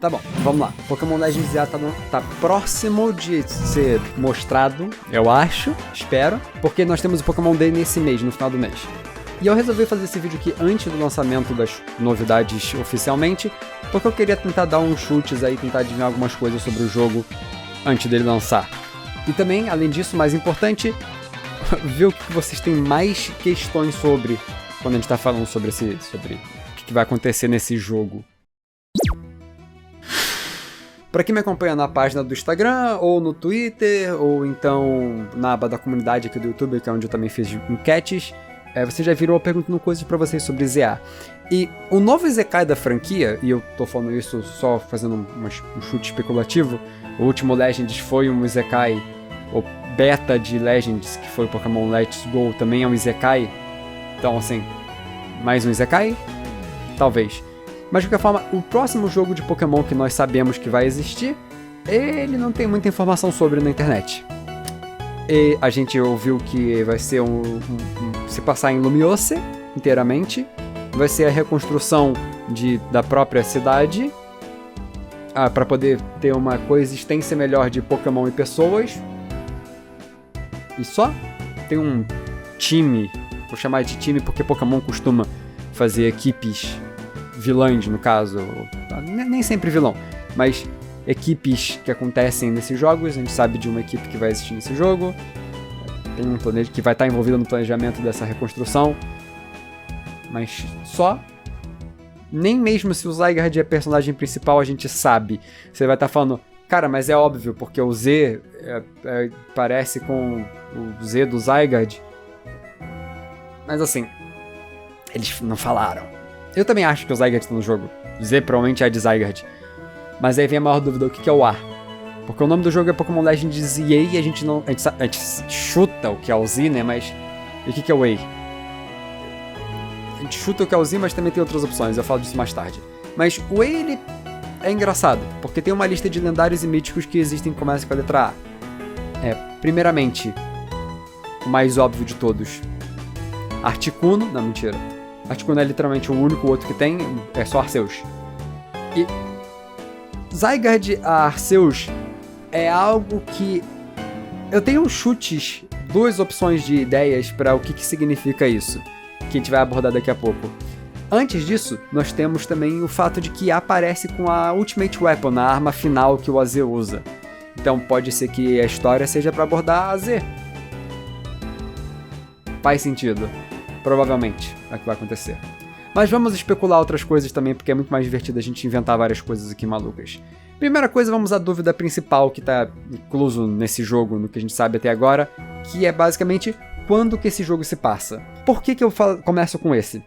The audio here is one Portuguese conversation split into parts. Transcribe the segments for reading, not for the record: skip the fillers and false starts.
Tá bom, vamos lá. Pokémon Legends ZA tá próximo de ser mostrado, eu acho, espero, porque nós temos o Pokémon Day nesse mês, no final do mês. E eu resolvi fazer esse vídeo aqui antes do lançamento das novidades oficialmente, porque eu queria tentar dar uns chutes aí, tentar adivinhar algumas coisas sobre o jogo antes dele lançar. E também, além disso, mais importante, ver o que vocês têm mais questões sobre, quando a gente tá falando sobre o que vai acontecer nesse jogo. Para quem me acompanha na página do Instagram, ou no Twitter, ou então na aba da comunidade aqui do YouTube, que é onde eu também fiz enquetes, você já virou perguntando coisas pra vocês sobre ZA. E o novo Isekai da franquia, e eu tô falando isso só fazendo um chute especulativo, o último Legends foi um Isekai, o beta de Legends, que foi o Pokémon Let's Go, também é um Isekai. Então, assim, mais um Isekai? Talvez. Mas, de qualquer forma, o próximo jogo de Pokémon que nós sabemos que vai existir, ele não tem muita informação sobre na internet. E a gente ouviu que vai ser se passar em Lumiose inteiramente, vai ser a reconstrução da própria cidade, para poder ter uma coexistência melhor de Pokémon e pessoas. E só tem um time, vou chamar de time porque Pokémon costuma fazer equipes vilãs, no caso, nem sempre vilão, mas equipes que acontecem nesses jogos. A gente sabe de uma equipe que vai existir nesse jogo, tem um planejo que vai estar envolvido no planejamento dessa reconstrução, mas só. Nem mesmo se o Zygarde é personagem principal a gente sabe. Você vai estar falando, cara, mas é óbvio, porque o Z parece com o Z do Zygarde. Mas assim, eles não falaram. Eu também acho que o Zygarde tá no jogo. O Z provavelmente é de Zygarde. Mas aí vem a maior dúvida, o que é o A? Porque o nome do jogo é Pokémon Legends EA e a gente chuta o que é o Z, né? Mas e o que é o A? A gente chuta o que é o Z, mas também tem outras opções, eu falo disso mais tarde. Mas o A, ele é engraçado, porque tem uma lista de lendários e míticos que existem que começa com a letra A. Primeiramente, o mais óbvio de todos, Articuno. Não, mentira. Articuno é literalmente o único outro que tem, é só Arceus. E Zygarde a Arceus é algo que eu tenho chutes, duas opções de ideias para o que significa isso, que a gente vai abordar daqui a pouco. Antes disso, nós temos também o fato de que aparece com a Ultimate Weapon, a arma final que o AZ usa. Então pode ser que a história seja para abordar a AZ. Faz sentido. Provavelmente é o que vai acontecer. Mas vamos especular outras coisas também, porque é muito mais divertido a gente inventar várias coisas aqui malucas. Primeira coisa, vamos à dúvida principal que está incluso nesse jogo, no que a gente sabe até agora, que é basicamente quando que esse jogo se passa. Por que eu começo com esse?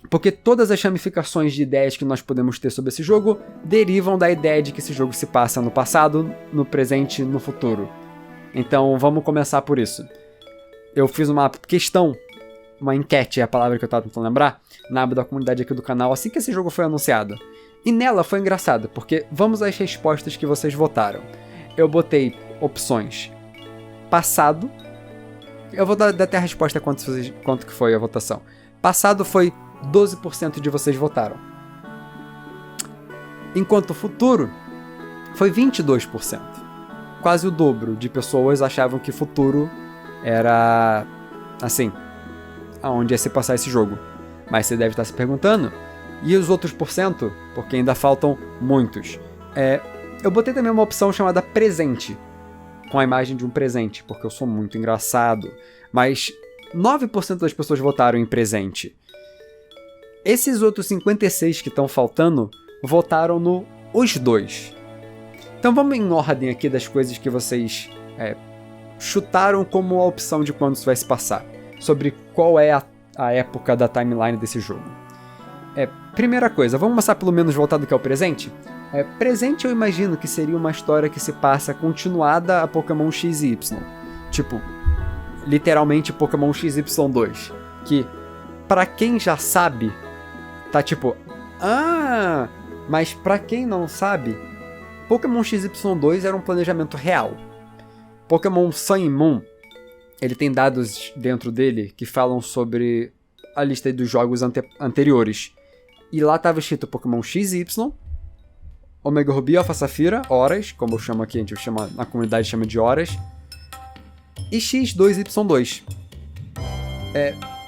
Porque todas as ramificações de ideias que nós podemos ter sobre esse jogo derivam da ideia de que esse jogo se passa no passado, no presente e no futuro. Então vamos começar por isso. Eu fiz uma questão, uma enquete, é a palavra que eu estava tentando lembrar, na aba da comunidade aqui do canal, assim que esse jogo foi anunciado. E nela foi engraçado, porque vamos às respostas que vocês votaram. Eu botei opções passado. Eu vou dar até a resposta quanto que foi a votação. Passado foi 12% de vocês votaram. Enquanto futuro foi 22%. Quase o dobro de pessoas achavam que futuro era, assim, aonde ia se passar esse jogo. Mas você deve estar se perguntando, e os outros %? Porque ainda faltam muitos. Eu botei também uma opção chamada presente, com a imagem de um presente, porque eu sou muito engraçado. Mas 9% das pessoas votaram em presente. Esses outros 56% que estão faltando votaram no os dois. Então vamos em ordem aqui das coisas que vocês chutaram como a opção de quando isso vai se passar. Sobre qual é a época da timeline desse jogo. Primeira coisa, vamos começar pelo menos voltado que é o presente? Presente eu imagino que seria uma história que se passa continuada a Pokémon XY. Tipo, literalmente Pokémon XY2. Que, pra quem já sabe, tá tipo... mas pra quem não sabe, Pokémon XY2 era um planejamento real. Pokémon Sun e Moon, ele tem dados dentro dele que falam sobre a lista dos jogos anteriores. E lá estava escrito Pokémon XY, Omega Ruby, Alpha Safira, horas, como eu chamo aqui, a gente chama, na comunidade chama de horas, e X2Y2.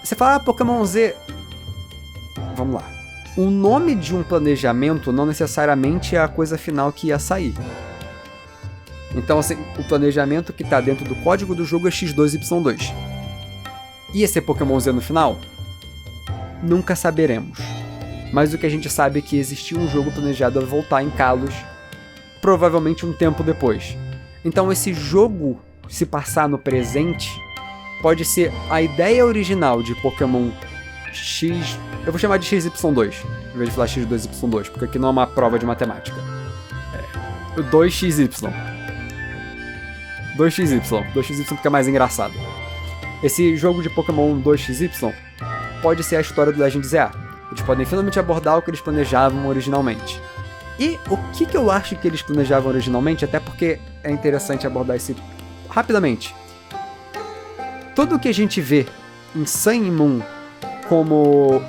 Você fala, Pokémon Z... Vamos lá. O nome de um planejamento não necessariamente é a coisa final que ia sair. Então, assim, o planejamento que está dentro do código do jogo é X2Y2. Ia ser Pokémon Z no final? Nunca saberemos. Mas o que a gente sabe é que existia um jogo planejado a voltar em Kalos, provavelmente um tempo depois. Então esse jogo se passar no presente pode ser a ideia original de Pokémon X... Eu vou chamar de XY2, em vez de falar X2Y2, porque aqui não é uma prova de matemática. O 2XY. 2XY porque é mais engraçado. Esse jogo de Pokémon 2XY pode ser a história do Legend ZA. Eles podem finalmente abordar o que eles planejavam originalmente. E o que eu acho que eles planejavam originalmente, até porque é interessante abordar isso rapidamente. Tudo o que a gente vê em Sun e Moon como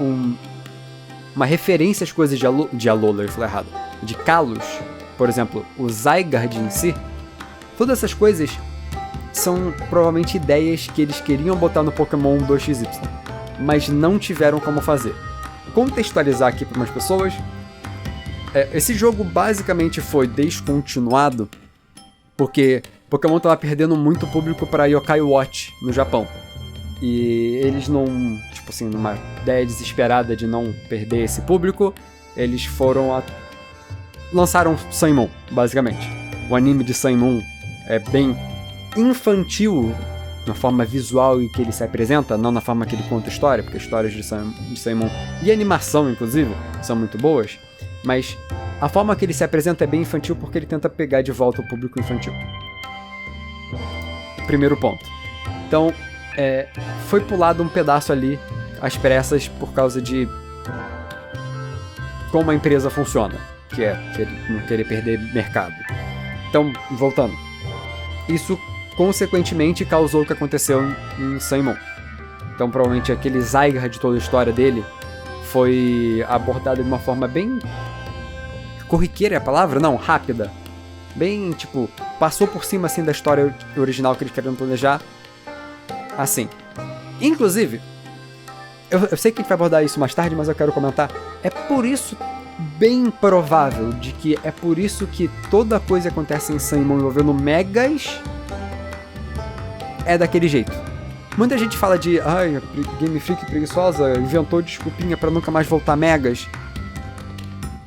uma referência às coisas de Alola, eu falei errado, de Kalos, por exemplo, o Zygarde em si, todas essas coisas são provavelmente ideias que eles queriam botar no Pokémon 2XY, mas não tiveram como fazer. Contextualizar aqui para umas pessoas, esse jogo basicamente foi descontinuado porque Pokémon estava perdendo muito público para Yokai Watch no Japão. E eles não, tipo assim, numa ideia desesperada de não perder esse público, eles lançaram Sun Moon, basicamente. O anime de Sun Moon é bem infantil na forma visual em que ele se apresenta, não na forma que ele conta a história, porque as histórias de Sun Moon e a animação, inclusive, são muito boas, mas a forma que ele se apresenta é bem infantil porque ele tenta pegar de volta o público infantil. Primeiro ponto. Então, foi pulado um pedaço ali, às pressas, por causa de como a empresa funciona, que é não querer perder mercado. Então, voltando. Isso, consequentemente, causou o que aconteceu em Sun Moon. Então, provavelmente, aquele Zygarde de toda a história dele foi abordado de uma forma bem... corriqueira é a palavra? Não, rápida. Bem, tipo, passou por cima, assim, da história original que eles queriam planejar. Assim. Inclusive, eu sei que a gente vai abordar isso mais tarde, mas eu quero comentar. É por isso bem provável de que é por isso que toda coisa que acontece em Sun Moon envolvendo Megas é daquele jeito. Muita gente fala de a Game Freak preguiçosa inventou desculpinha pra nunca mais voltar Megas.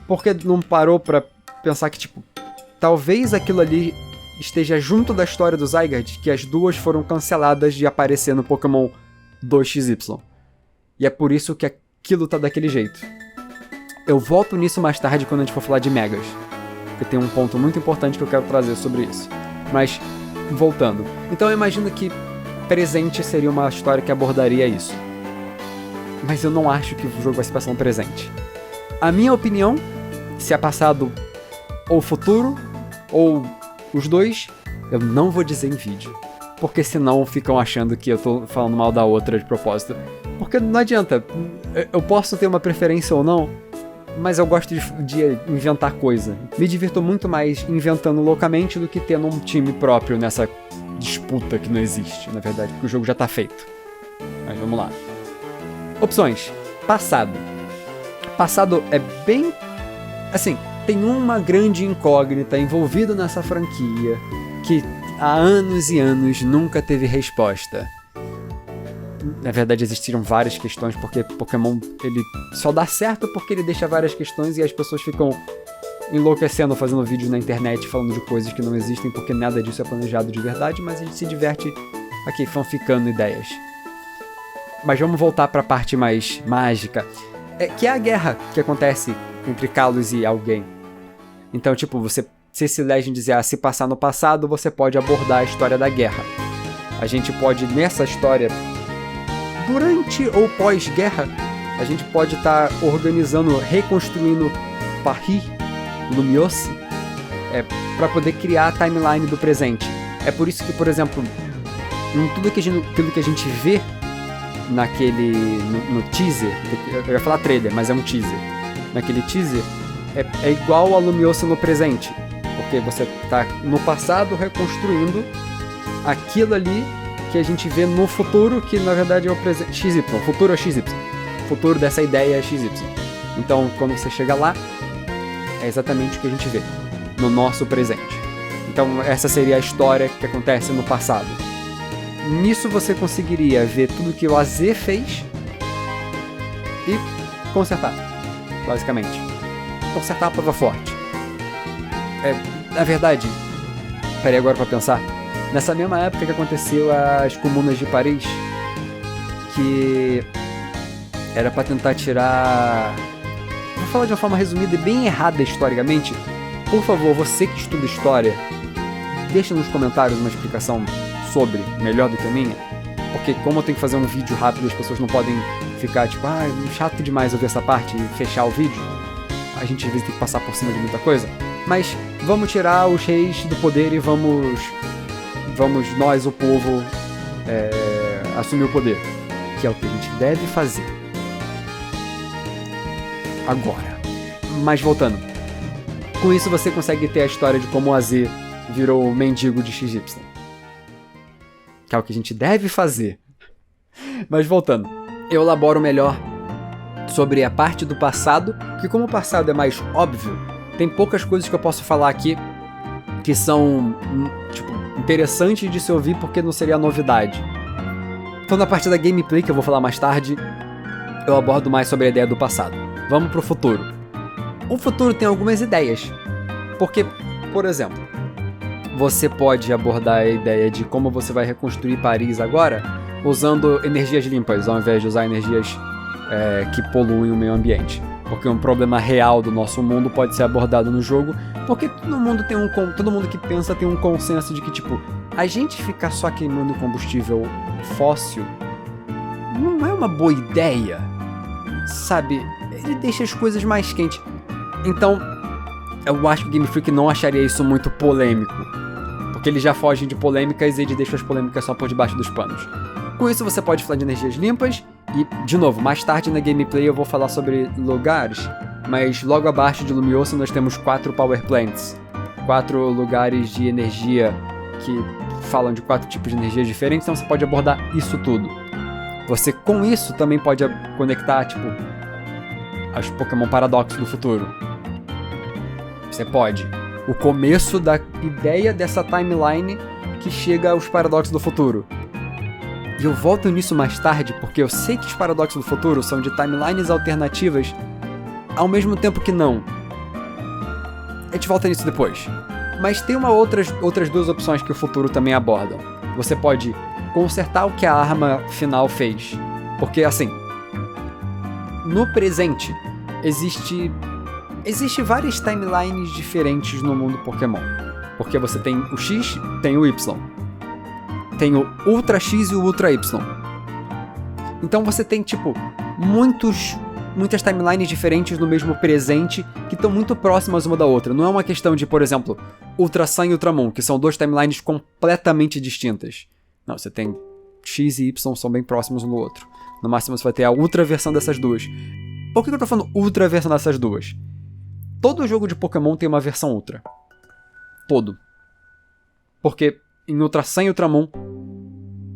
Porque não parou pra pensar que, tipo, talvez aquilo ali esteja junto da história do Zygarde, que as duas foram canceladas de aparecer no Pokémon 2XY. E é por isso que aquilo tá daquele jeito. Eu volto nisso mais tarde quando a gente for falar de Megas, porque tem um ponto muito importante que eu quero trazer sobre isso. Mas, voltando. Então eu imagino que presente seria uma história que abordaria isso. Mas eu não acho que o jogo vai se passar no presente. A minha opinião, se é passado ou futuro, ou os dois, eu não vou dizer em vídeo. Porque senão ficam achando que eu tô falando mal da outra de propósito. Porque não adianta, eu posso ter uma preferência ou não, mas eu gosto de inventar coisa. Me divirto muito mais inventando loucamente do que tendo um time próprio nessa disputa que não existe, na verdade, porque o jogo já tá feito. Mas vamos lá. Opções. Passado. Passado é bem... assim, tem uma grande incógnita envolvida nessa franquia que há anos e anos nunca teve resposta. Na verdade, existiram várias questões, porque Pokémon ele só dá certo porque ele deixa várias questões e as pessoas ficam enlouquecendo fazendo vídeos na internet falando de coisas que não existem porque nada disso é planejado de verdade, mas a gente se diverte aqui fanficando ideias. Mas vamos voltar para a parte mais mágica, que é a guerra que acontece entre Kalos e alguém. Então, tipo, se esse Legend ZA se passar no passado, você pode abordar a história da guerra. A gente pode, nessa história, durante ou pós-guerra, a gente pode estar organizando, reconstruindo Paris, Lumiose, para poder criar a timeline do presente. É por isso que, por exemplo, em tudo aquilo que a gente vê no teaser, eu ia falar trailer, mas é um teaser. Naquele teaser, é igual a Lumiose no presente, porque você tá no passado reconstruindo aquilo ali que a gente vê no futuro, que na verdade é o presente XY, o futuro é XY, o futuro dessa ideia é XY. Então, quando você chega lá, é exatamente o que a gente vê no nosso presente. Então, essa seria a história que acontece no passado. Nisso você conseguiria ver tudo que o AZ fez e consertar, basicamente. Consertar a prova forte. Na verdade, parei agora pra pensar, nessa mesma época que aconteceu as comunas de Paris, que era pra tentar tirar... Vou falar de uma forma resumida e bem errada historicamente. Por favor, você que estuda história, deixa nos comentários uma explicação sobre, melhor do que a minha, porque como eu tenho que fazer um vídeo rápido, as pessoas não podem ficar tipo, chato demais ouvir essa parte e fechar o vídeo. A gente às vezes tem que passar por cima de muita coisa. Mas vamos tirar os reis do poder e vamos nós, o povo, assumir o poder, que é o que a gente deve fazer. Agora, mas voltando, com isso você consegue ter a história de como o AZ virou o mendigo de XY, que é o que a gente deve fazer. Mas voltando, eu elaboro melhor sobre a parte do passado, que como o passado é mais óbvio, tem poucas coisas que eu posso falar aqui que são interessantes de se ouvir porque não seria novidade. Então na parte da gameplay, que eu vou falar mais tarde, eu abordo mais sobre a ideia do passado. Vamos pro futuro. O futuro tem algumas ideias, porque, por exemplo, você pode abordar a ideia de como você vai reconstruir Paris agora usando energias limpas, ao invés de usar energias que poluem o meio ambiente. Porque um problema real do nosso mundo pode ser abordado no jogo, porque todo mundo que pensa tem um consenso de que, tipo, a gente ficar só queimando combustível fóssil não é uma boa ideia, sabe? Ele deixa as coisas mais quentes. Então, eu acho que o Game Freak não acharia isso muito polêmico, porque eles já fogem de polêmicas e eles deixam as polêmicas só por debaixo dos panos. Com isso você pode falar de energias limpas e, de novo, mais tarde na gameplay eu vou falar sobre lugares, mas logo abaixo de Lumiose nós temos 4 Power Plants, 4 lugares de energia que falam de 4 tipos de energias diferentes, então você pode abordar isso tudo. Você com isso também pode conectar, tipo, as Pokémon Paradoxos do futuro. Você pode. O começo da ideia dessa timeline que chega aos Paradoxos do futuro. E eu volto nisso mais tarde, porque eu sei que os Paradoxos do futuro são de timelines alternativas, ao mesmo tempo que não. A gente volta nisso depois. Mas tem outras 2 opções que o futuro também aborda. Você pode consertar o que a arma final fez. Porque, assim, no presente, existe várias timelines diferentes no mundo Pokémon. Porque você tem o X, tem o Y. Tem o Ultra X e o Ultra Y. Então você tem, tipo, muitas timelines diferentes no mesmo presente que estão muito próximas uma da outra. Não é uma questão de, por exemplo, Ultra Sun e Ultramon, que são 2 timelines completamente distintas. Não, você tem X e Y são bem próximos um do outro. No máximo você vai ter a Ultra versão dessas 2. Por que eu tô falando Ultra versão dessas 2? Todo jogo de Pokémon tem uma versão Ultra. Todo. Porque em Ultra Sun e Ultramon,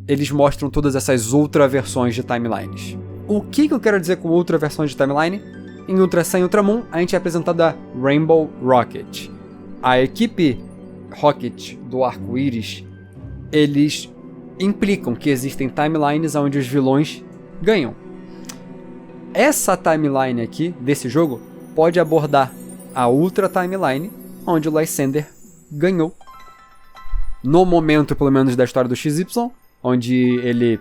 eles mostram todas essas Ultra versões de timelines. O que eu quero dizer com Ultra versões de timeline? Em Ultra Sun e Ultramon, a gente é apresentado a Rainbow Rocket. A equipe Rocket do Arco-Íris, eles implicam que existem timelines onde os vilões ganham. Essa timeline aqui, desse jogo, pode abordar a Ultra Timeline, onde o Lysander ganhou. No momento, pelo menos, da história do XY, onde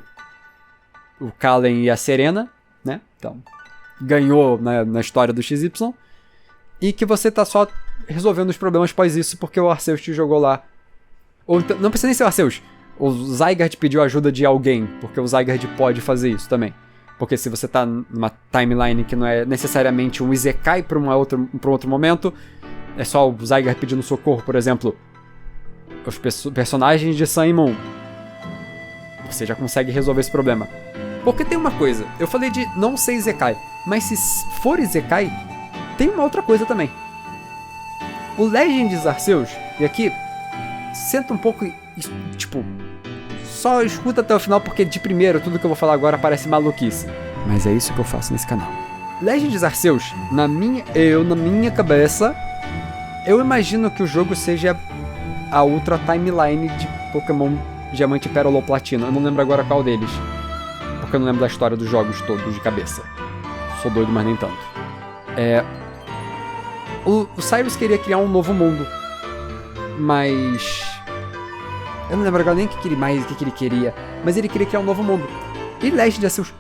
o Kallen e a Serena, né? Então, ganhou na história do XY. E que você tá só resolvendo os problemas após isso, porque o Arceus te jogou lá. Ou então, não precisa nem ser o Arceus. O Zygarde pediu ajuda de alguém, porque o Zygarde pode fazer isso também. Porque se você tá numa timeline que não é necessariamente um Isekai pra um outro momento, é só o Zygarde pedindo socorro, por exemplo. Os personagens de Sun e Moon. Você já consegue resolver esse problema. Porque tem uma coisa, eu falei de não ser Isekai, mas se for Isekai, tem uma outra coisa também. O Legends Arceus, e aqui, senta um pouco e, tipo, só escuta até o final, porque de primeiro, tudo que eu vou falar agora parece maluquice. Mas é isso que eu faço nesse canal. Legends Arceus, na minha cabeça, eu imagino que o jogo seja a Ultra Timeline de Pokémon Diamante, Pérola ou Platina. Eu não lembro agora qual deles, porque eu não lembro da história dos jogos todos de cabeça. Sou doido, mas nem tanto. O Cyrus queria criar um novo mundo, mas eu não lembro agora nem o que ele queria, mas ele queria criar um novo mundo. E Legends Arceus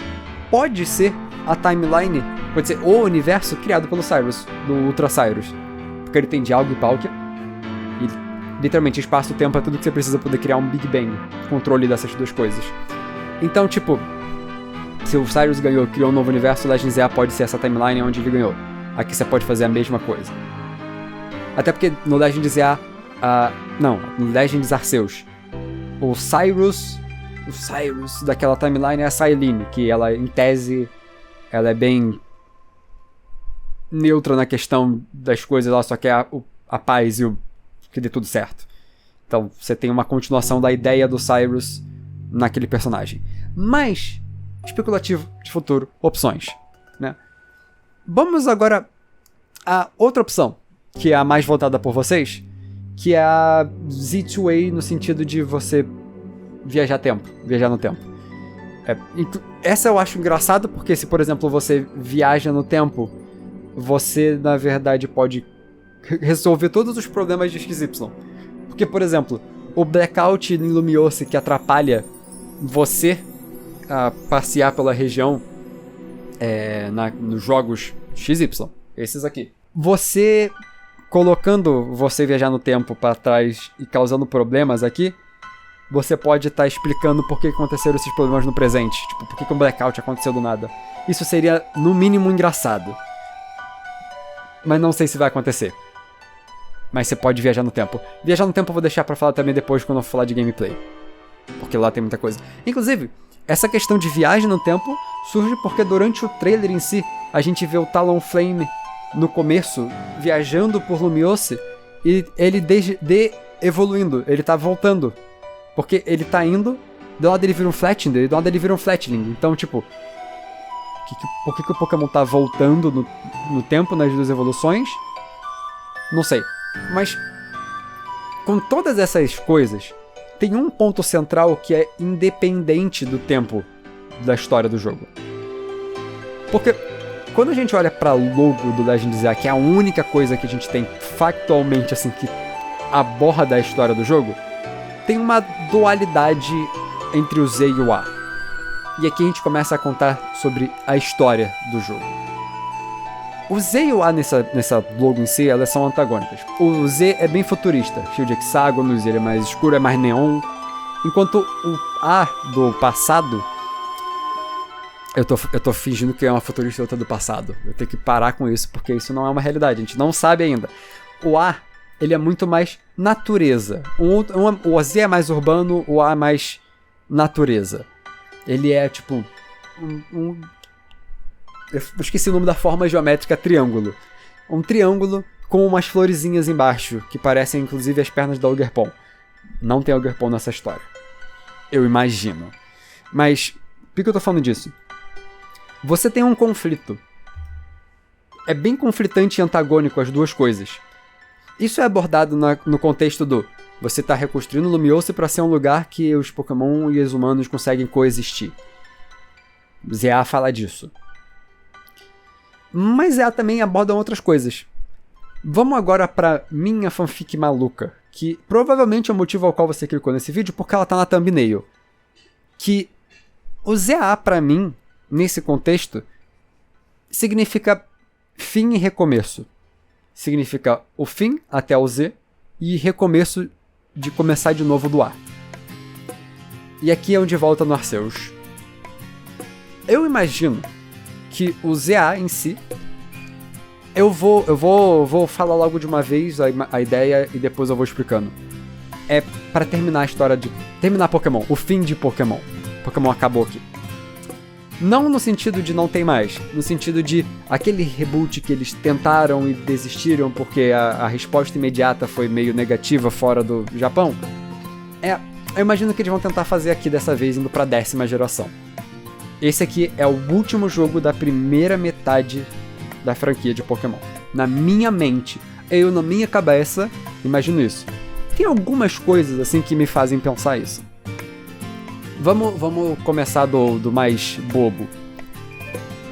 pode ser a timeline, pode ser o universo criado pelo Cyrus, do Ultra Cyrus, porque ele tem Dialga e Palkia, e literalmente espaço e tempo é tudo que você precisa poder criar um Big Bang, controle dessas duas coisas. Então, tipo, se o Cyrus ganhou, criou um novo universo, Legends EA pode ser essa timeline onde ele ganhou. Aqui você pode fazer a mesma coisa. Até porque no Legends EA, no Legends Arceus, o Cyrus daquela timeline é a Sailene, que ela, em tese, ela é bem neutra na questão das coisas, ela só quer a paz e que dê tudo certo. Então você tem uma continuação da ideia do Cyrus naquele personagem. Mas, especulativo de futuro, opções, né? Vamos agora a outra opção, que é a mais voltada por vocês, que é a Z2A, no sentido de você viajar no tempo. Essa eu acho engraçado, porque se, por exemplo, você viaja no tempo, você, na verdade, pode resolver todos os problemas de XY. Porque, por exemplo, o Blackout em Lumiose, que atrapalha você a passear pela região nos jogos XY, esses aqui. Você, colocando você viajar no tempo para trás e causando problemas aqui, você pode estar explicando por que aconteceram esses problemas no presente. Tipo, por que um Blackout aconteceu do nada. Isso seria, no mínimo, engraçado. Mas não sei se vai acontecer. Mas você pode viajar no tempo. Viajar no tempo eu vou deixar pra falar também depois, quando eu for falar de gameplay. Porque lá tem muita coisa. Inclusive, essa questão de viagem no tempo surge porque durante o trailer em si, a gente vê o Talonflame no começo, viajando por Lumiose, e ele evoluindo, ele tá voltando. Porque ele tá indo, do lado ele vira um Fletchinder, e do lado ele vira um Fletchling. Então, tipo, por que o Pokémon tá voltando no tempo, nas duas evoluções? Não sei. Mas, com todas essas coisas, tem um ponto central que é independente do tempo da história do jogo. Porque, quando a gente olha pra logo do Legends EA, que é a única coisa que a gente tem factualmente, assim, que aborda a história do jogo, tem uma dualidade entre o Z e o A. E aqui a gente começa a contar sobre a história do jogo. O Z e o A nessa logo em si, elas são antagônicas. O Z é bem futurista, cheio de hexágonos, ele é mais escuro, é mais neon. Enquanto o A do passado... Eu tô fingindo que é uma futurista e outra do passado. Eu tenho que parar com isso, porque isso não é uma realidade, a gente não sabe ainda. O A, ele é muito mais natureza. O Z é mais urbano, o A é mais natureza. Ele é tipo eu esqueci o nome da forma geométrica, triângulo. Um triângulo com umas florezinhas embaixo, que parecem inclusive as pernas da Ogerpon. Não tem Ogerpon nessa história. Eu imagino. Mas, por que eu tô falando disso? Você tem um conflito. É bem conflitante e antagônico as duas coisas. Isso é abordado no contexto do... Você tá reconstruindo Lumiose para ser um lugar que os Pokémon e os humanos conseguem coexistir. ZA fala disso. Mas ZA também aborda outras coisas. Vamos agora pra minha fanfic maluca, que provavelmente é o motivo ao qual você clicou nesse vídeo, porque ela tá na thumbnail. Que o ZA pra mim, nesse contexto, significa fim e recomeço. Significa o fim até o Z e recomeço de começar de novo do A. E aqui é onde volta no Arceus. Eu imagino que o ZA em si... Eu vou falar logo de uma vez a ideia e depois eu vou explicando. É pra terminar a história de... Terminar Pokémon, o fim de Pokémon. Pokémon acabou aqui. Não no sentido de não tem mais, no sentido de aquele reboot que eles tentaram e desistiram porque a resposta imediata foi meio negativa fora do Japão. Eu imagino que eles vão tentar fazer aqui dessa vez, indo pra 10ª geração. Esse aqui é o último jogo da primeira metade da franquia de Pokémon. Na minha mente, na minha cabeça, imagino isso. Tem algumas coisas assim que me fazem pensar isso. Vamos começar do mais bobo.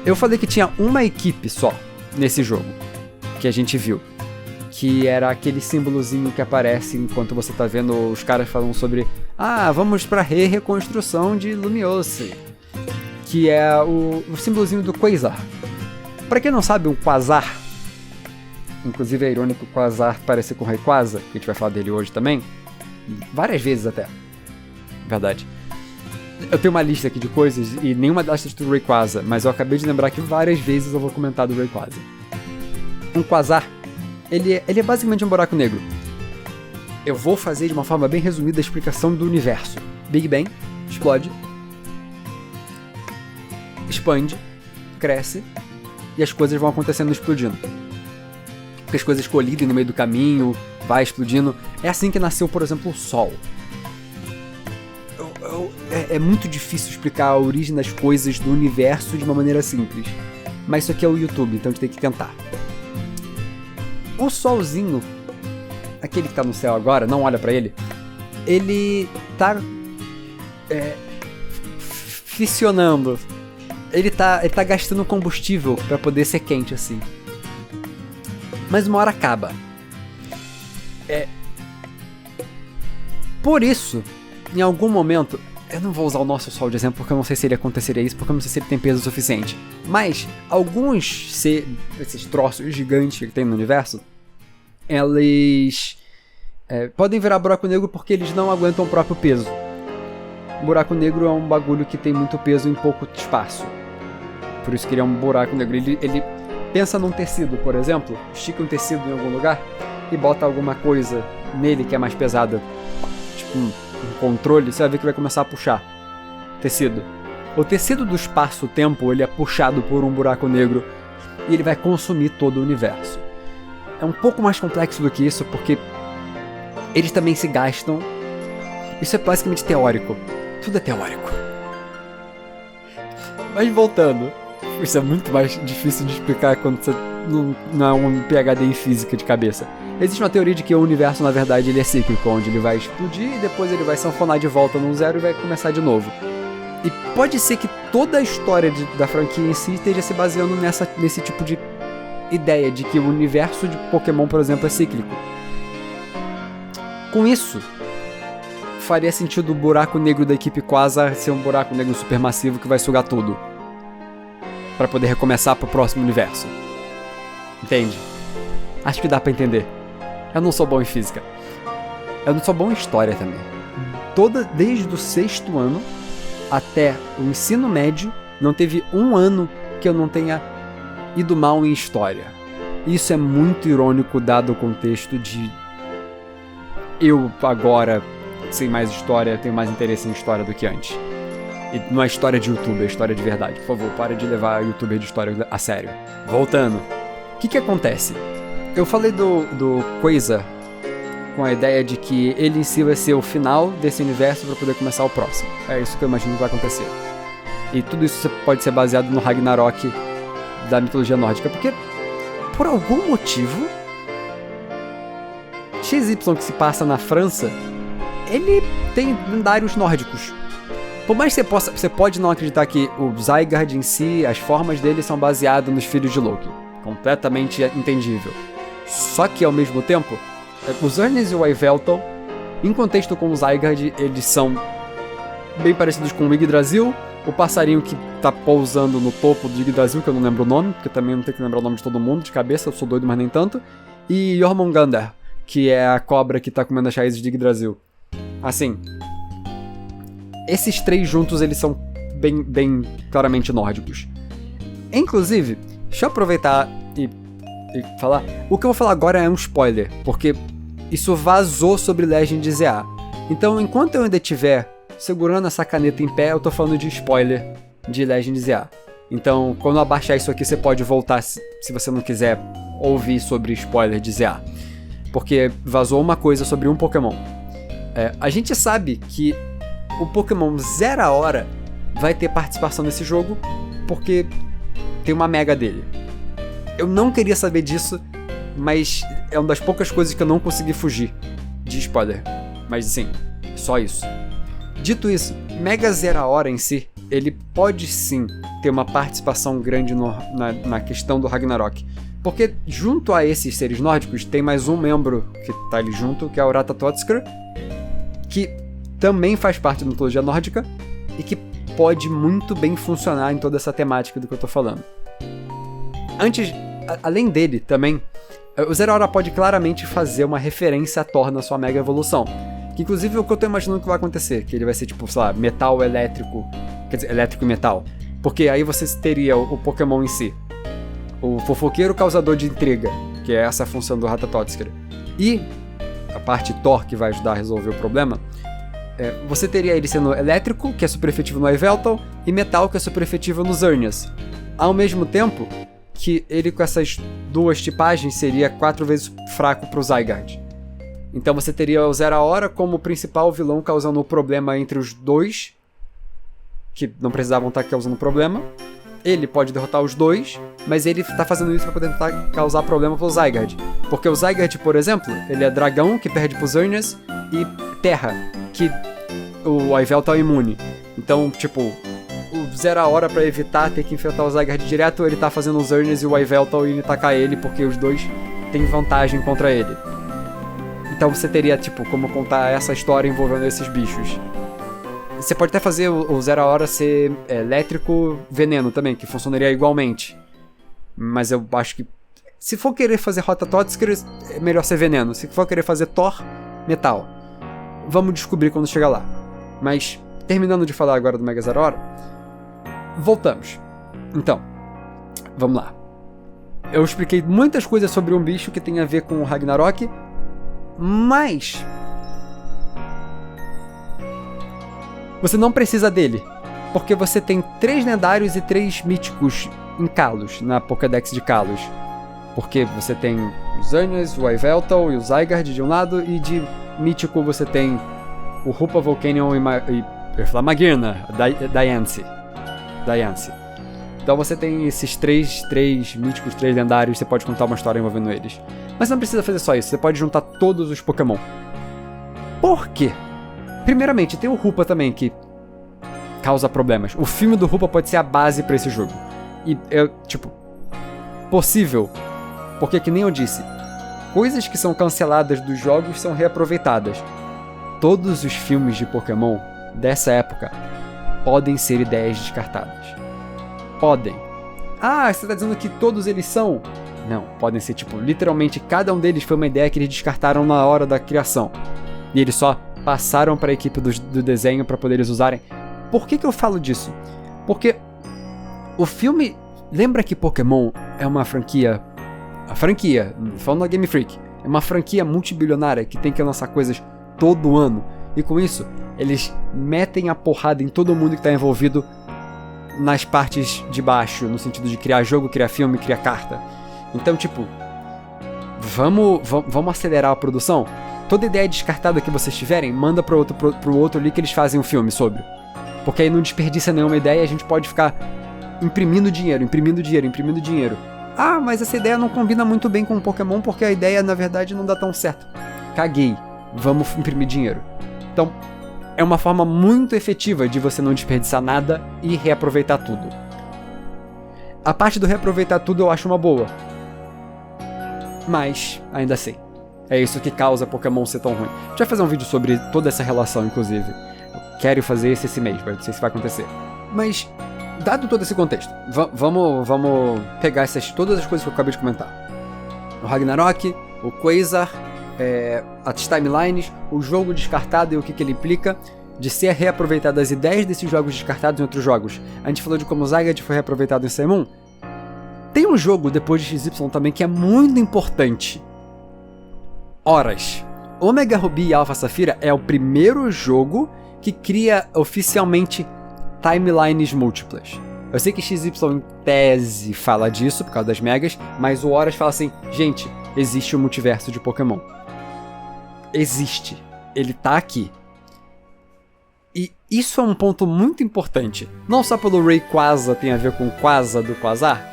Eu falei que tinha uma equipe só nesse jogo, que a gente viu. Que era aquele símbolozinho que aparece enquanto você tá vendo os caras falando sobre vamos pra reconstrução de Lumiose. Que é o símbolozinho do Quasar. Pra quem não sabe, um Quasar, inclusive é irônico o Quasar parecer com o Rayquaza, que a gente vai falar dele hoje também, várias vezes até, verdade. Eu tenho uma lista aqui de coisas e nenhuma delas é do Rayquaza, mas eu acabei de lembrar que várias vezes eu vou comentar do Rayquaza. Um Quasar, ele é basicamente um buraco negro. Eu vou fazer de uma forma bem resumida a explicação do universo. Big Bang, explode, expande, cresce, e as coisas vão acontecendo explodindo. Porque as coisas colidem no meio do caminho, vai explodindo. É assim que nasceu, por exemplo, o Sol. É muito difícil explicar a origem das coisas do universo de uma maneira simples. Mas isso aqui é o YouTube, então a gente tem que tentar. O Solzinho, aquele que tá no céu agora, não olha pra ele, ele tá fissionando. Ele tá gastando combustível pra poder ser quente assim. Mas uma hora acaba. Por isso, em algum momento, eu não vou usar o nosso Sol de exemplo porque eu não sei se ele aconteceria isso, porque eu não sei se ele tem peso suficiente. Mas esses troços gigantes que tem no universo, eles podem virar buraco negro porque eles não aguentam o próprio peso. Buraco negro é um bagulho que tem muito peso em pouco espaço. Por isso que ele é um buraco negro. Ele pensa num tecido, por exemplo, estica um tecido em algum lugar e bota alguma coisa nele que é mais pesada, tipo um controle, você vai ver que vai começar a puxar tecido. O tecido do espaço-tempo, ele é puxado por um buraco negro e ele vai consumir todo o universo. É um pouco mais complexo do que isso, porque eles também se gastam. Isso é basicamente teórico. Tudo é teórico. Mas voltando, isso é muito mais difícil de explicar quando você não é um PhD em física de cabeça. Existe uma teoria de que o universo, na verdade, ele é cíclico, onde ele vai explodir e depois ele vai sanfonar de volta num zero e vai começar de novo. E pode ser que toda a história da franquia em si esteja se baseando nesse tipo de ideia de que o universo de Pokémon, por exemplo, é cíclico. Com isso, faria sentido o buraco negro da equipe Quasar ser um buraco negro supermassivo que vai sugar tudo para poder recomeçar pro próximo universo. Entende? Acho que dá pra entender. Eu não sou bom em física. Eu não sou bom em história também. Desde o 6º ano até o ensino médio, não teve um ano que eu não tenha ido mal em história. Isso é muito irônico dado o contexto de eu agora, sem mais história, tenho mais interesse em história do que antes. E não é história de YouTube, é história de verdade. Por favor, pare de levar youtuber de história a sério. Voltando. O que acontece? Eu falei do Quasar com a ideia de que ele em si vai ser o final desse universo para poder começar o próximo. É isso que eu imagino que vai acontecer. E tudo isso pode ser baseado no Ragnarok da mitologia nórdica, porque por algum motivo XY que se passa na França, ele tem lendários nórdicos. Por mais que você pode não acreditar que o Zygarde em si, as formas dele são baseadas nos filhos de Loki. Completamente entendível. Só que ao mesmo tempo, os Xerneas e o Yveltal, em contexto com o Zygarde, eles são bem parecidos com o Yggdrasil, o passarinho que tá pousando no topo do Yggdrasil, que eu não lembro o nome, porque também não tenho que lembrar o nome de todo mundo de cabeça, eu sou doido, mas nem tanto, e Jormungandr, que é a cobra que tá comendo as raízes de Yggdrasil. Assim, esses três juntos, eles são bem claramente nórdicos. Inclusive, deixa eu aproveitar e falar. O que eu vou falar agora é um spoiler, porque isso vazou sobre Legend de ZA. Então, enquanto eu ainda estiver segurando essa caneta em pé, eu tô falando de spoiler de Legends ZA. Então, quando eu abaixar isso aqui, você pode voltar se você não quiser ouvir sobre spoiler de ZA. Porque vazou uma coisa sobre um Pokémon. A gente sabe que o Pokémon Zera Hora vai ter participação nesse jogo, porque tem uma mega dele. Eu não queria saber disso, mas é uma das poucas coisas que eu não consegui fugir de spoiler. Mas sim, só isso. Dito isso, Mega Zera Hora em si, ele pode sim ter uma participação grande na questão do Ragnarok. Porque junto a esses seres nórdicos, tem mais um membro que tá ali junto, que é o Ratatotskr, que também faz parte da mitologia nórdica e que pode muito bem funcionar em toda essa temática do que eu tô falando. Além dele também, o Zera Hora pode claramente fazer uma referência a Thor na sua Mega Evolução. Que inclusive é o que eu tô imaginando que vai acontecer, que ele vai ser tipo, sei lá, metal elétrico, quer dizer, elétrico e metal. Porque aí você teria o Pokémon em si, o fofoqueiro causador de intriga, que é essa a função do Ratatotskr. E a parte Thor que vai ajudar a resolver o problema, você teria ele sendo elétrico, que é super efetivo no Yveltal, e metal, que é super efetivo no Xerneas. Ao mesmo tempo que ele com essas duas tipagens seria 4 vezes fraco pro Zygarde. Então você teria o Zera Hora como o principal vilão causando o problema entre os dois, que não precisavam estar causando problema. Ele pode derrotar os dois, mas ele tá fazendo isso pra poder tentar causar problema pro Zygarde. Porque o Zygarde, por exemplo, ele é dragão, que perde pro Xerneas, e terra, que o Yveltal é imune. Então, tipo, o Zera Hora pra evitar ter que enfrentar o Zygarde direto, ele tá fazendo o Xerneas e o Yveltal e ele tacar ele, porque os dois têm vantagem contra ele. Então você teria, tipo, como contar essa história envolvendo esses bichos. Você pode até fazer o Zera Hora ser elétrico veneno também, que funcionaria igualmente. Mas eu acho que se for querer fazer Ratatotskr, é melhor ser veneno. Se for querer fazer Thor, metal. Vamos descobrir quando chegar lá. Mas, terminando de falar agora do Mega Zera Hora, voltamos. Então, vamos lá. Eu expliquei muitas coisas sobre um bicho que tem a ver com o Ragnarok, mas você não precisa dele, porque você tem 3 lendários e 3 míticos em Kalos, na Pokédex de Kalos. Porque você tem o Xerneas, o Yveltal e o Zygarde de um lado, e de mítico você tem o Hoopa, Volcanion e Flamagirna, Diancie. Então você tem esses 3 míticos, 3 lendários, você pode contar uma história envolvendo eles. Mas você não precisa fazer só isso, você pode juntar todos os Pokémon. Por quê? Primeiramente, tem o Hoopa também, que causa problemas. O filme do Hoopa pode ser a base pra esse jogo. E possível. Porque, que nem eu disse, coisas que são canceladas dos jogos são reaproveitadas. Todos os filmes de Pokémon dessa época podem ser ideias descartadas. Podem. Ah, você tá dizendo que todos eles são? Não, podem ser, literalmente cada um deles foi uma ideia que eles descartaram na hora da criação. E eles só passaram para a equipe do desenho para poder eles usarem. Por que eu falo disso? Porque o filme... Lembra que Pokémon é uma franquia... A franquia, falando da Game Freak, é uma franquia multibilionária que tem que lançar coisas todo ano. E com isso, eles metem a porrada em todo mundo que está envolvido nas partes de baixo, no sentido de criar jogo, criar filme, criar carta. Então, vamos acelerar a produção? Toda ideia descartada que vocês tiverem, manda pro outro ali que eles fazem um filme sobre. Porque aí não desperdiça nenhuma ideia e a gente pode ficar imprimindo dinheiro. Ah, mas essa ideia não combina muito bem com o Pokémon porque a ideia, na verdade, não dá tão certo. Caguei. Vamos imprimir dinheiro. Então, é uma forma muito efetiva de você não desperdiçar nada e reaproveitar tudo. A parte do reaproveitar tudo eu acho uma boa. Mas, ainda assim, é isso que causa Pokémon ser tão ruim. A gente vai fazer um vídeo sobre toda essa relação, inclusive. Eu quero fazer esse mês, mas não sei se vai acontecer. Mas, dado todo esse contexto, vamos pegar todas as coisas que eu acabei de comentar. O Ragnarok, o Quasar, as timelines, o jogo descartado e o que ele implica, de ser reaproveitado as ideias desses jogos descartados em outros jogos. A gente falou de como o Zygarde foi reaproveitado em Sailor Moon. Tem um jogo depois de XY também que é muito importante. Horas. Omega Ruby e Alpha Safira é o primeiro jogo que cria oficialmente timelines múltiplas. Eu sei que XY em tese fala disso, por causa das megas, mas o Horus fala assim, gente, existe o multiverso de Pokémon. Existe. Ele tá aqui. E isso é um ponto muito importante. Não só pelo Rayquaza tem a ver com o Quaza do Quasar,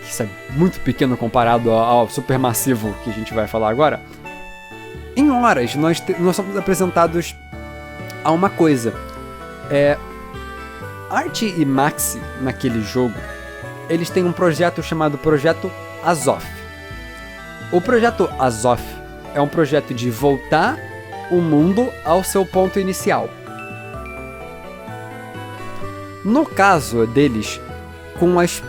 que isso é muito pequeno comparado ao supermassivo que a gente vai falar agora. Em Horas, nós somos apresentados a uma coisa. Art e Maxi, naquele jogo, eles têm um projeto chamado Projeto Azoth. O Projeto Azoth é um projeto de voltar o mundo ao seu ponto inicial. No caso deles, com as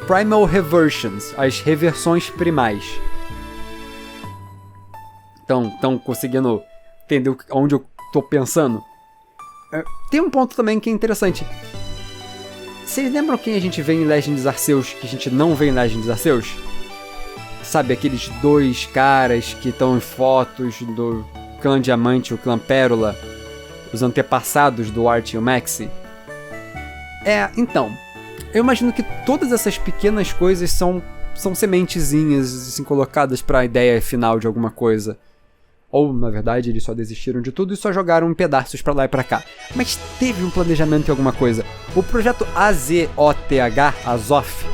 Primal Reversions, as reversões primais. Estão conseguindo entender onde eu tô pensando? Tem um ponto também que é interessante. Vocês lembram quem a gente vê em Legends Arceus que a gente não vê em Legends Arceus? Sabe, aqueles dois caras que estão em fotos do clã Diamante e o clã Pérola, os antepassados do Art e o Maxi? Então, eu imagino que todas essas pequenas coisas são sementezinhas assim, colocadas para a ideia final de alguma coisa. Ou, na verdade, eles só desistiram de tudo e só jogaram em pedaços pra lá e pra cá. Mas teve um planejamento em alguma coisa. O projeto AZOTH, Azoth,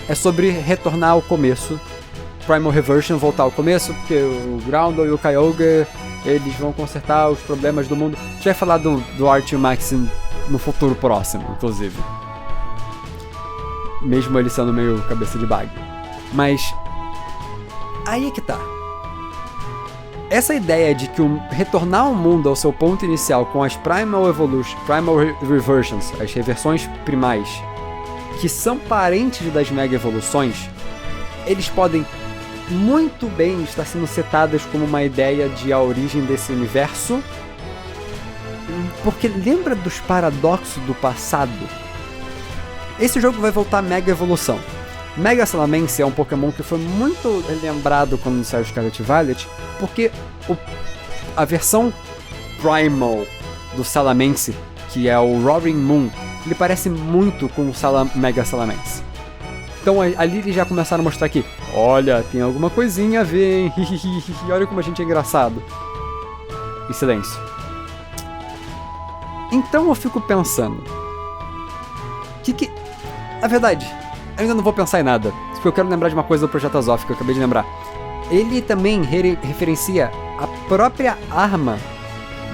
é sobre retornar ao começo. Primal Reversion, voltar ao começo, porque o Groundle e o Kyogre, eles vão consertar os problemas do mundo. A gente vai falar do Art e o Max no futuro próximo, inclusive. Mesmo ele sendo meio cabeça de bag. Mas aí é que tá. Essa ideia de que retornar o mundo ao seu ponto inicial com as Primal Reversions, as reversões primais, que são parentes das Mega Evoluções, eles podem muito bem estar sendo setadas como uma ideia de a origem desse universo, porque lembra dos paradoxos do passado? Esse jogo vai voltar à Mega Evolução. Mega Salamence é um Pokémon que foi muito lembrado quando saiu Scarlet Violet, porque a versão Primal do Salamence, que é o Roaring Moon, ele parece muito com o Mega Salamence. Então ali eles já começaram a mostrar que, olha, tem alguma coisinha a ver, hein? Olha como a gente é engraçado. E silêncio. Então eu fico pensando, a verdade, eu ainda não vou pensar em nada, porque eu quero lembrar de uma coisa do Projeto Azoth que eu acabei de lembrar. Ele também referencia a própria arma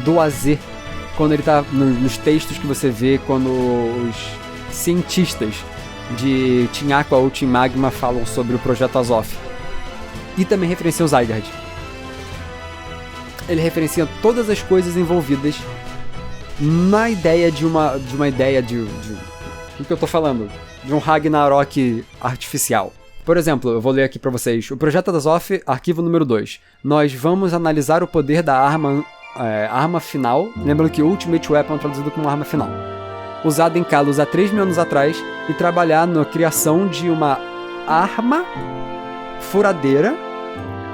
do AZ, quando ele tá nos textos que você vê quando os cientistas de Team Aqua ou Team Magma falam sobre o Projeto Azoth. E também referencia o Zygarde. Ele referencia todas as coisas envolvidas na ideia de uma ideia de o que eu tô falando? De um Ragnarok artificial. Por exemplo, eu vou ler aqui pra vocês. O Projeto Azoth, arquivo número 2. Nós vamos analisar o poder da arma final. Lembrando que Ultimate Weapon é traduzido como arma final. Usada em Kalos há 3.000 anos atrás. E trabalhar na criação de uma arma furadeira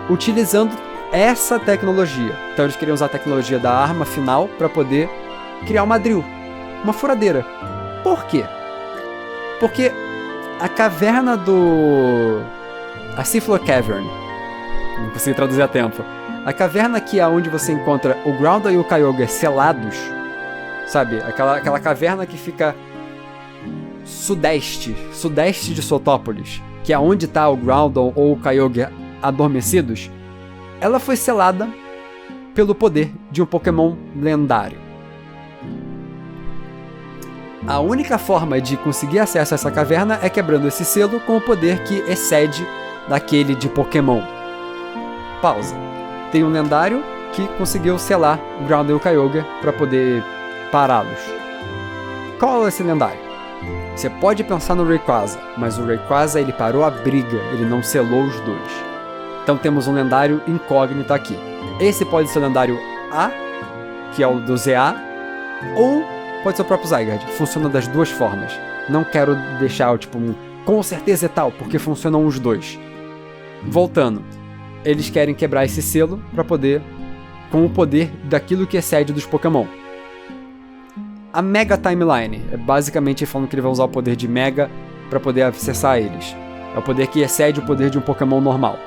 utilizando essa tecnologia. Então eles queriam usar a tecnologia da arma final para poder criar uma drill. Uma furadeira. Por quê? Porque a caverna a Seafloor Cavern, não consegui traduzir a tempo, a caverna que é onde você encontra o Groundle e o Kyogre selados, sabe, aquela caverna que fica sudeste de Sotópolis, que é onde está o Groundle ou o Kyogre adormecidos, ela foi selada pelo poder de um Pokémon lendário. A única forma de conseguir acesso a essa caverna é quebrando esse selo com o poder que excede daquele de Pokémon. Pausa. Tem um lendário que conseguiu selar o Groundle e o Kyogre para poder pará-los. Qual é esse lendário? Você pode pensar no Rayquaza, mas o Rayquaza ele parou a briga, ele não selou os dois. Então temos um lendário incógnito aqui. Esse pode ser o lendário A, que é o do ZA, ou pode ser o próprio Zygarde. Funciona das duas formas. Não quero deixar com certeza é tal, porque funcionam os dois. Voltando. Eles querem quebrar esse selo para poder, com o poder daquilo que excede dos Pokémon. a Mega Timeline. É basicamente falando que ele vai usar o poder de Mega para poder acessar eles. É o poder que excede o poder de um Pokémon normal.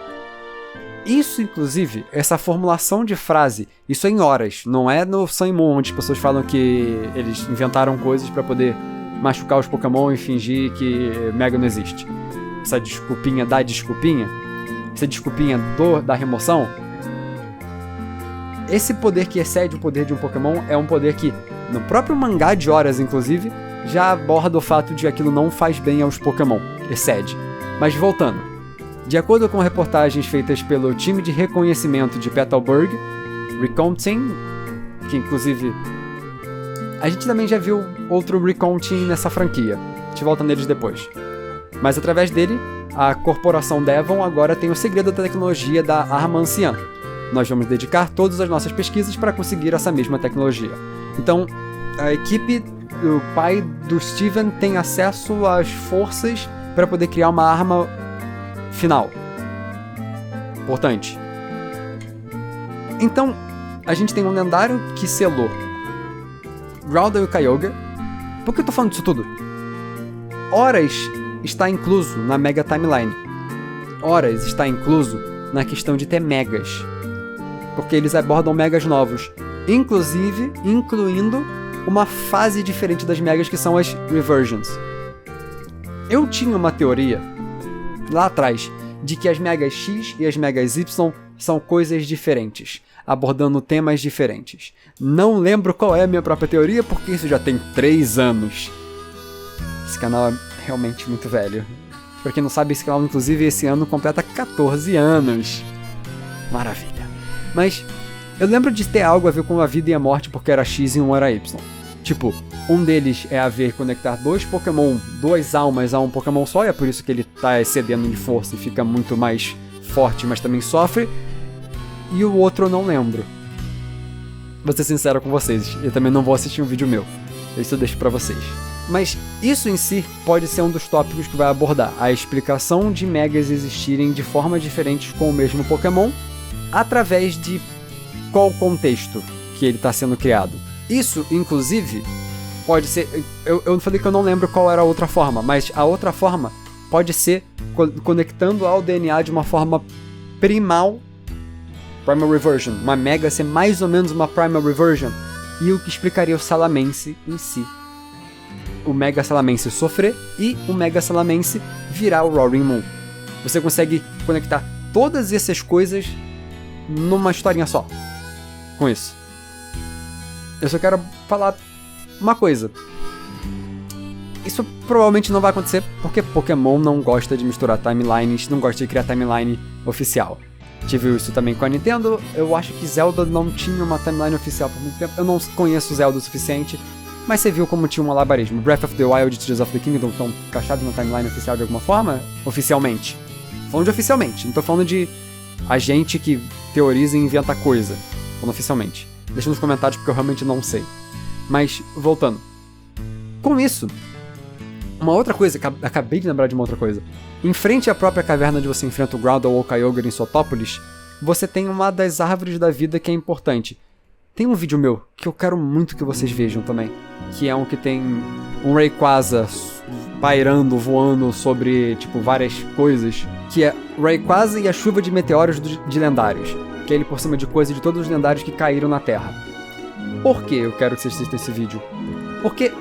Isso, inclusive, essa formulação de frase, isso é em horas, não é no Sun e Moon, onde as pessoas falam que eles inventaram coisas para poder machucar os Pokémon e fingir que Mega não existe. Essa desculpinha da desculpinha, essa desculpinha da remoção, esse poder que excede o poder de um Pokémon é um poder que, no próprio mangá de horas, inclusive, já aborda o fato de que aquilo não faz bem aos Pokémon, excede. Mas voltando, de acordo com reportagens feitas pelo time de reconhecimento de Petalburg, Recon Team, que inclusive a gente também já viu outro Recon Team nessa franquia, a gente volta neles depois. Mas através dele, a corporação Devon agora tem o segredo da tecnologia da arma anciã. Nós vamos dedicar todas as nossas pesquisas para conseguir essa mesma tecnologia. Então, a equipe, o pai do Steven tem acesso às forças para poder criar uma arma final. Importante. Então, a gente tem um lendário que selou Groudon e Kyogre. Por que eu tô falando disso tudo? Horas está incluso na Mega Timeline. Horas está incluso na questão de ter megas. Porque eles abordam megas novos. Inclusive, incluindo uma fase diferente das megas, que são as Reversions. Eu tinha uma teoria, lá atrás, de que as megas X e as megas Y são coisas diferentes, abordando temas diferentes. Não lembro qual é a minha própria teoria, porque isso já tem 3 anos. Esse canal é realmente muito velho. Pra quem não sabe, esse canal, inclusive, esse ano completa 14 anos. Maravilha. Mas eu lembro de ter algo a ver com a vida e a morte, porque era X e um era Y. Tipo, um deles é a ver conectar 2 Pokémon, 2 almas a um Pokémon só, e é por isso que ele tá excedendo de força e fica muito mais forte, mas também sofre. E o outro eu não lembro. Vou ser sincero com vocês, eu também não vou assistir um vídeo meu. Isso eu deixo pra vocês. Mas isso em si pode ser um dos tópicos que vai abordar a explicação de megas existirem de formas diferentes com o mesmo Pokémon, através de qual contexto que ele está sendo criado. Isso, inclusive, pode ser... Eu falei que eu não lembro qual era a outra forma, mas a outra forma pode ser conectando ao DNA de uma forma primal, Primal Reversion. Uma Mega ser mais ou menos uma Primal Reversion. E o que explicaria o Salamence em si. O Mega Salamence sofrer e o Mega Salamence virar o Roaring Moon. Você consegue conectar todas essas coisas numa historinha só. Com isso. Eu só quero falar uma coisa. Isso provavelmente não vai acontecer porque Pokémon não gosta de misturar timelines, não gosta de criar timeline oficial. Tive isso também com a Nintendo. Eu acho que Zelda não tinha uma timeline oficial por muito tempo. Eu não conheço Zelda o suficiente, mas você viu como tinha um malabarismo. Breath of the Wild e Tears of the Kingdom estão encaixados na timeline oficial de alguma forma? Oficialmente. Falando de oficialmente, não tô falando de a gente que teoriza e inventa coisa. Falando oficialmente. Deixa nos comentários porque eu realmente não sei. Mas, voltando. Com isso, uma outra coisa, acabei de lembrar de uma outra coisa. Em frente à própria caverna onde você enfrenta o Groudon ou o Kyogre em Sotópolis, você tem uma das árvores da vida que é importante. Tem um vídeo meu que eu quero muito que vocês vejam também, que é um que tem um Rayquaza pairando, voando sobre, tipo, várias coisas, que é Rayquaza e a chuva de meteoros de lendários, que é ele por cima de coisas de todos os lendários que caíram na Terra. Por que eu quero que vocês assistam esse vídeo? Porque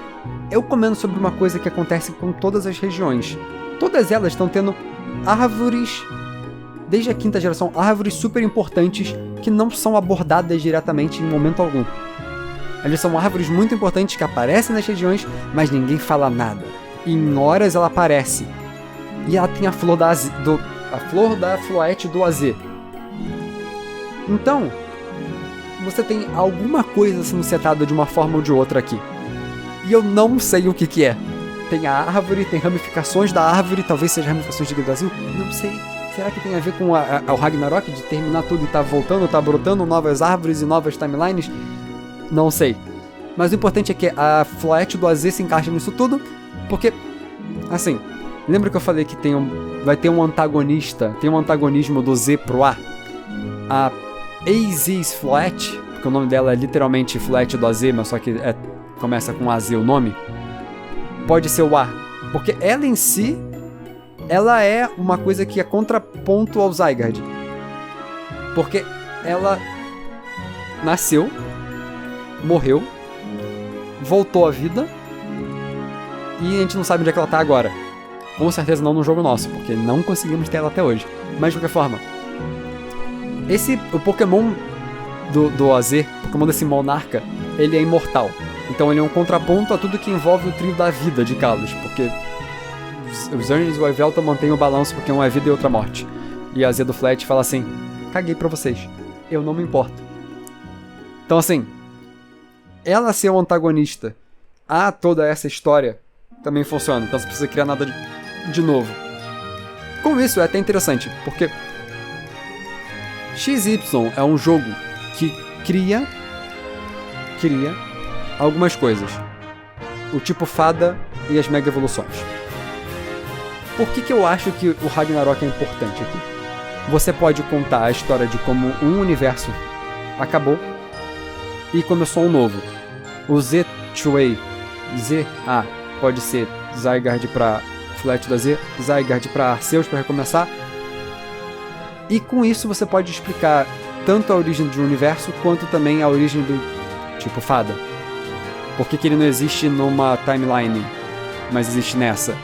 eu comento sobre uma coisa que acontece com todas as regiões. Todas elas estão tendo árvores, desde a 5ª geração, árvores super importantes que não são abordadas diretamente em momento algum. Elas são árvores muito importantes que aparecem nas regiões, mas ninguém fala nada. E em horas ela aparece. E ela tem a flor a flor da Floete do AZ. Então, você tem alguma coisa sendo setada de uma forma ou de outra aqui. E eu não sei o que é. Tem a árvore, tem ramificações da árvore, talvez seja ramificações de Brasil, não sei. Será que tem a ver com o Ragnarok, de terminar tudo e tá voltando, tá brotando novas árvores e novas timelines? Não sei. Mas o importante é que a Floete do AZ se encaixa nisso tudo, porque, assim, lembra que eu falei que vai ter um antagonista, tem um antagonismo do Z pro A? A AZ's Floete, porque o nome dela é literalmente Floete do AZ, mas só que é começa com AZ o nome, pode ser o A. Porque ela em si, ela é uma coisa que é contraponto ao Zygarde. Porque ela nasceu, morreu, voltou à vida, e a gente não sabe onde é que ela tá agora. Com certeza não no jogo nosso, porque não conseguimos ter ela até hoje. Mas de qualquer forma, o Pokémon do AZ, o Pokémon desse Monarca, ele é imortal. Então ele é um contraponto a tudo que envolve o trio da vida de Kalos, porque os Xerneas e o Yveltal mantêm o balanço porque um é vida e outra morte. E a AZ do Flat fala assim: caguei pra vocês, eu não me importo. Então assim, ela ser o antagonista a toda essa história também funciona, então você precisa criar nada de novo. Com isso é até interessante, porque XY é um jogo que cria algumas coisas. O tipo fada e as mega evoluções. Por que eu acho que o Ragnarok é importante aqui? Você pode contar a história de como um universo acabou e começou um novo. O Z-Chuei, Z-A, pode ser Zygarde pra Flat da Z, Zygarde pra Arceus pra recomeçar. E com isso você pode explicar tanto a origem de um universo quanto também a origem do tipo fada. Por que ele não existe numa timeline, mas existe nessa?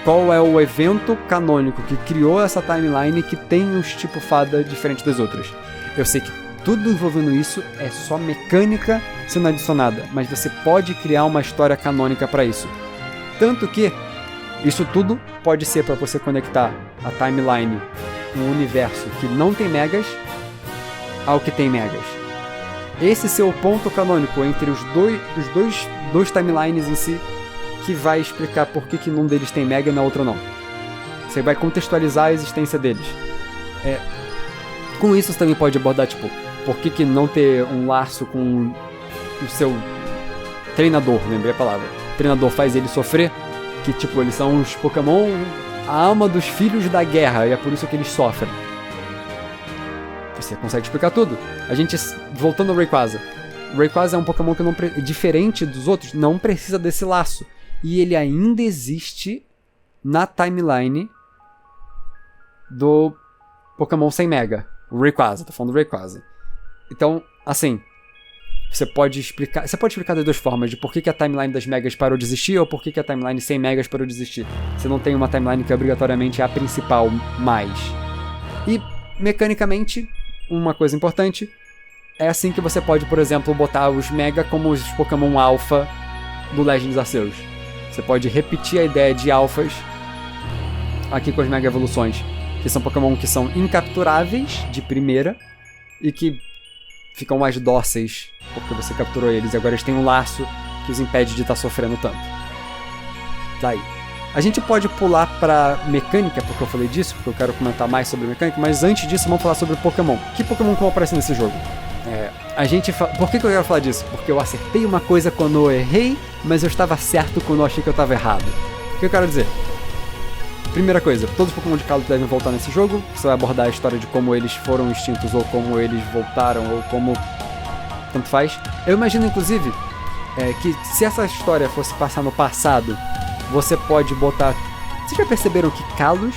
Qual é o evento canônico que criou essa timeline que tem os tipo fada diferente das outras? Eu sei que tudo envolvendo isso é só mecânica sendo adicionada, mas você pode criar uma história canônica para isso. Tanto que isso tudo pode ser para você conectar a timeline, um universo que não tem megas, ao que tem megas. Esse ser o ponto canônico entre os dois timelines em si, que vai explicar por que num deles tem mega e na outra não. Você vai contextualizar a existência deles. Com isso você também pode abordar, tipo, por que não ter um laço com o seu treinador, lembrei a palavra. O treinador faz ele sofrer, que tipo, eles são os Pokémon, a alma dos filhos da guerra, e é por isso que eles sofrem. Você consegue explicar tudo. A gente, voltando ao Rayquaza. O Rayquaza é um Pokémon que, diferente dos outros, não precisa desse laço. E ele ainda existe na timeline do Pokémon sem Mega. O Rayquaza, tô falando do Rayquaza. Então, assim, você pode explicar de duas formas, de por que a timeline das Megas parou de existir ou por que a timeline sem Megas parou de existir. Você não tem uma timeline que obrigatoriamente é a principal mais. E, mecanicamente, uma coisa importante, é assim que você pode, por exemplo, botar os Mega como os Pokémon Alpha do Legends Arceus. Você pode repetir a ideia de Alphas aqui com as Mega Evoluções, que são Pokémon que são incapturáveis de primeira e que ficam mais dóceis porque você capturou eles e agora eles têm um laço que os impede de estar sofrendo tanto. Daí. A gente pode pular pra mecânica, porque eu falei disso, porque eu quero comentar mais sobre mecânica, mas antes disso vamos falar sobre Pokémon. Que Pokémon que aparece nesse jogo? Por que eu quero falar disso? Porque eu acertei uma coisa quando eu errei, mas eu estava certo quando eu achei que eu estava errado. O que eu quero dizer? Primeira coisa, todos os Pokémon de Kalos devem voltar nesse jogo. Você vai abordar a história de como eles foram extintos, ou como eles voltaram, ou como... tanto faz. Eu imagino, inclusive, que se essa história fosse passar no passado, você pode botar... Vocês já perceberam que Kalos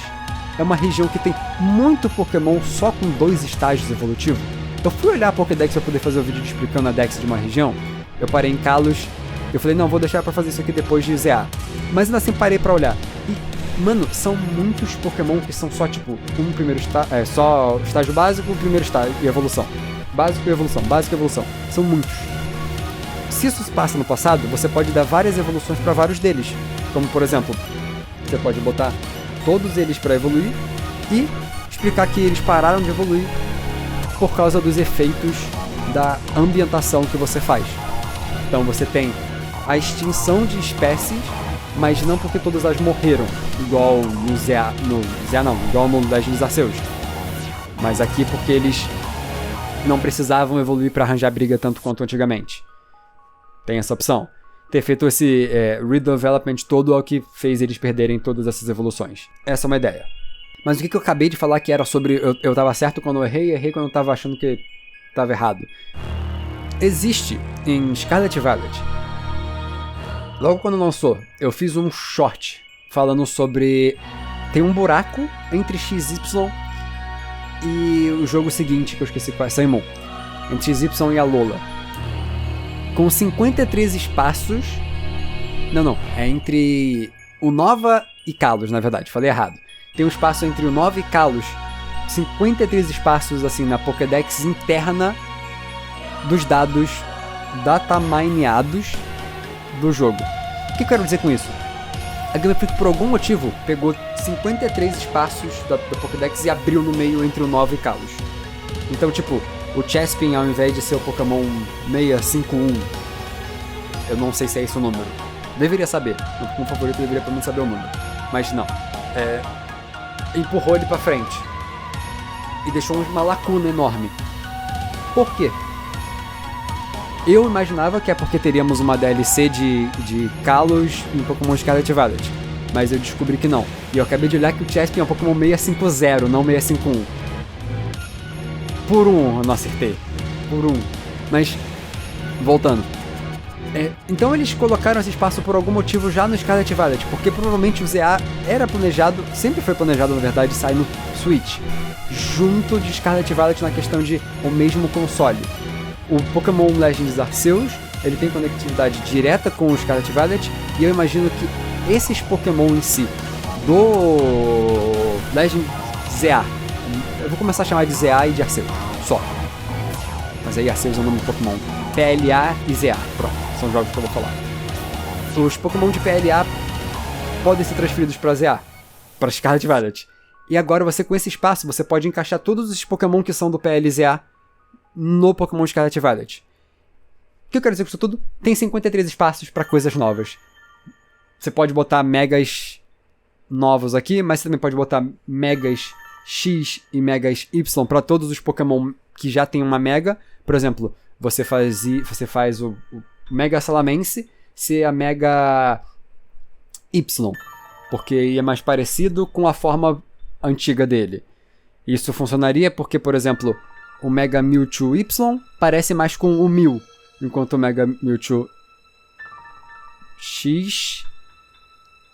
é uma região que tem muito Pokémon só com 2 estágios evolutivos? Eu fui olhar a Pokédex pra poder fazer o vídeo explicando a Dex de uma região. Eu parei em Kalos. Eu falei, não, vou deixar pra fazer isso aqui depois de ZA. Mas ainda assim parei pra olhar. E, mano, são muitos Pokémon que são só, tipo, só estágio básico, primeiro estágio e evolução. Básico e evolução, básico e evolução. São muitos. Se isso se passa no passado, você pode dar várias evoluções pra vários deles. Como, por exemplo, você pode botar todos eles pra evoluir e explicar que eles pararam de evoluir por causa dos efeitos da ambientação que você faz. Então você tem a extinção de espécies, mas não porque todas elas morreram, igual igual no Legends Arceus. Mas aqui porque eles não precisavam evoluir para arranjar briga tanto quanto antigamente. Tem essa opção. Ter feito esse redevelopment todo é o que fez eles perderem todas essas evoluções. Essa é uma ideia. Mas o que eu acabei de falar que era sobre... Eu tava certo quando eu errei quando eu tava achando que tava errado. Existe em Scarlet Violet Logo quando lançou, eu fiz um short falando sobre... Tem um buraco entre XY e o jogo seguinte, que eu esqueci qual é, Sun Moon. Entre XY e Alola. Com 53 espaços... Não, é entre o Nova e Kalos, na verdade, falei errado. Tem um espaço entre o Nova e Kalos, 53 espaços, assim, na Pokédex interna dos dados datamineados do jogo. O que eu quero dizer com isso? A Game Freak, por algum motivo, pegou 53 espaços da Pokédex e abriu no meio entre o Nova e Kalos. Então, tipo, o Chespin, ao invés de ser o Pokémon 651, eu não sei se é esse o número. Deveria saber. Como favorito, eu deveria pelo menos saber o número. Mas não. Empurrou ele pra frente. E deixou uma lacuna enorme. Por quê? Eu imaginava que é porque teríamos uma DLC de Kalos em Pokémon Scarlet Violet. Mas eu descobri que não. E eu acabei de olhar que o Chespin é um Pokémon 650, não 651. Por um, eu não acertei. Por um. Mas, voltando. Então eles colocaram esse espaço por algum motivo já no Scarlet Violet. Porque provavelmente o ZA era planejado, sempre foi planejado na verdade, sair no Switch. Junto de Scarlet Violet na questão de o mesmo console. O Pokémon Legends Arceus, ele tem conectividade direta com o Scarlet Violet, e eu imagino que esses Pokémon em si, do Legend ZA, eu vou começar a chamar de ZA e de Arceus, só. Mas aí Arceus é o nome do Pokémon. PLA e ZA, pronto, são jogos que eu vou falar. Os Pokémon de PLA podem ser transferidos para ZA, para Scarlet Violet. E agora você, com esse espaço, você pode encaixar todos os Pokémon que são do PLZA no Pokémon Scarlet Violet. O que eu quero dizer com isso tudo? Tem 53 espaços para coisas novas. Você pode botar Megas novos aqui, mas você também pode botar Megas X e Megas Y para todos os Pokémon que já tem uma Mega. Por exemplo, você faz o Mega Salamence ser a Mega Y, porque é mais parecido com a forma antiga dele. Isso funcionaria porque, por exemplo, o Mega Mewtwo Y parece mais com o Mew, enquanto o Mega Mewtwo X...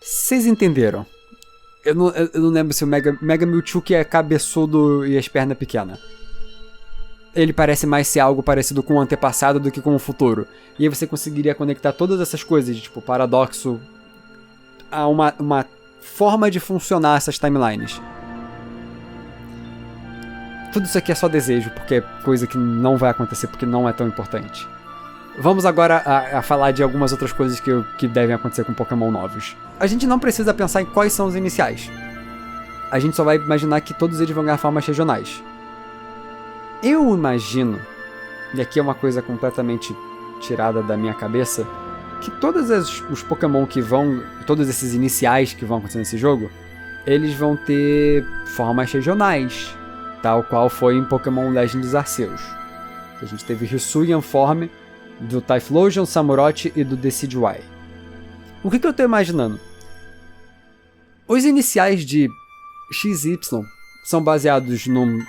Vocês entenderam? Eu não lembro se o Mega Mewtwo, que é cabeçudo e as pernas pequenas, ele parece mais ser algo parecido com o antepassado do que com o futuro. E aí você conseguiria conectar todas essas coisas, tipo paradoxo, a uma forma de funcionar essas timelines. Tudo isso aqui é só desejo, porque é coisa que não vai acontecer, porque não é tão importante. Vamos agora a falar de algumas outras coisas que devem acontecer com Pokémon novos. A gente não precisa pensar em quais são os iniciais. A gente só vai imaginar que todos eles vão ganhar formas regionais. Eu imagino, e aqui é uma coisa completamente tirada da minha cabeça, que todos os Pokémon que vão... Todos esses iniciais que vão acontecer nesse jogo, eles vão ter formas regionais, tal qual foi em Pokémon Legends Arceus. A gente teve Hisuian Form do Typhlosion, Samurott e do Decidueye. O que eu tô imaginando? Os iniciais de XY são baseados num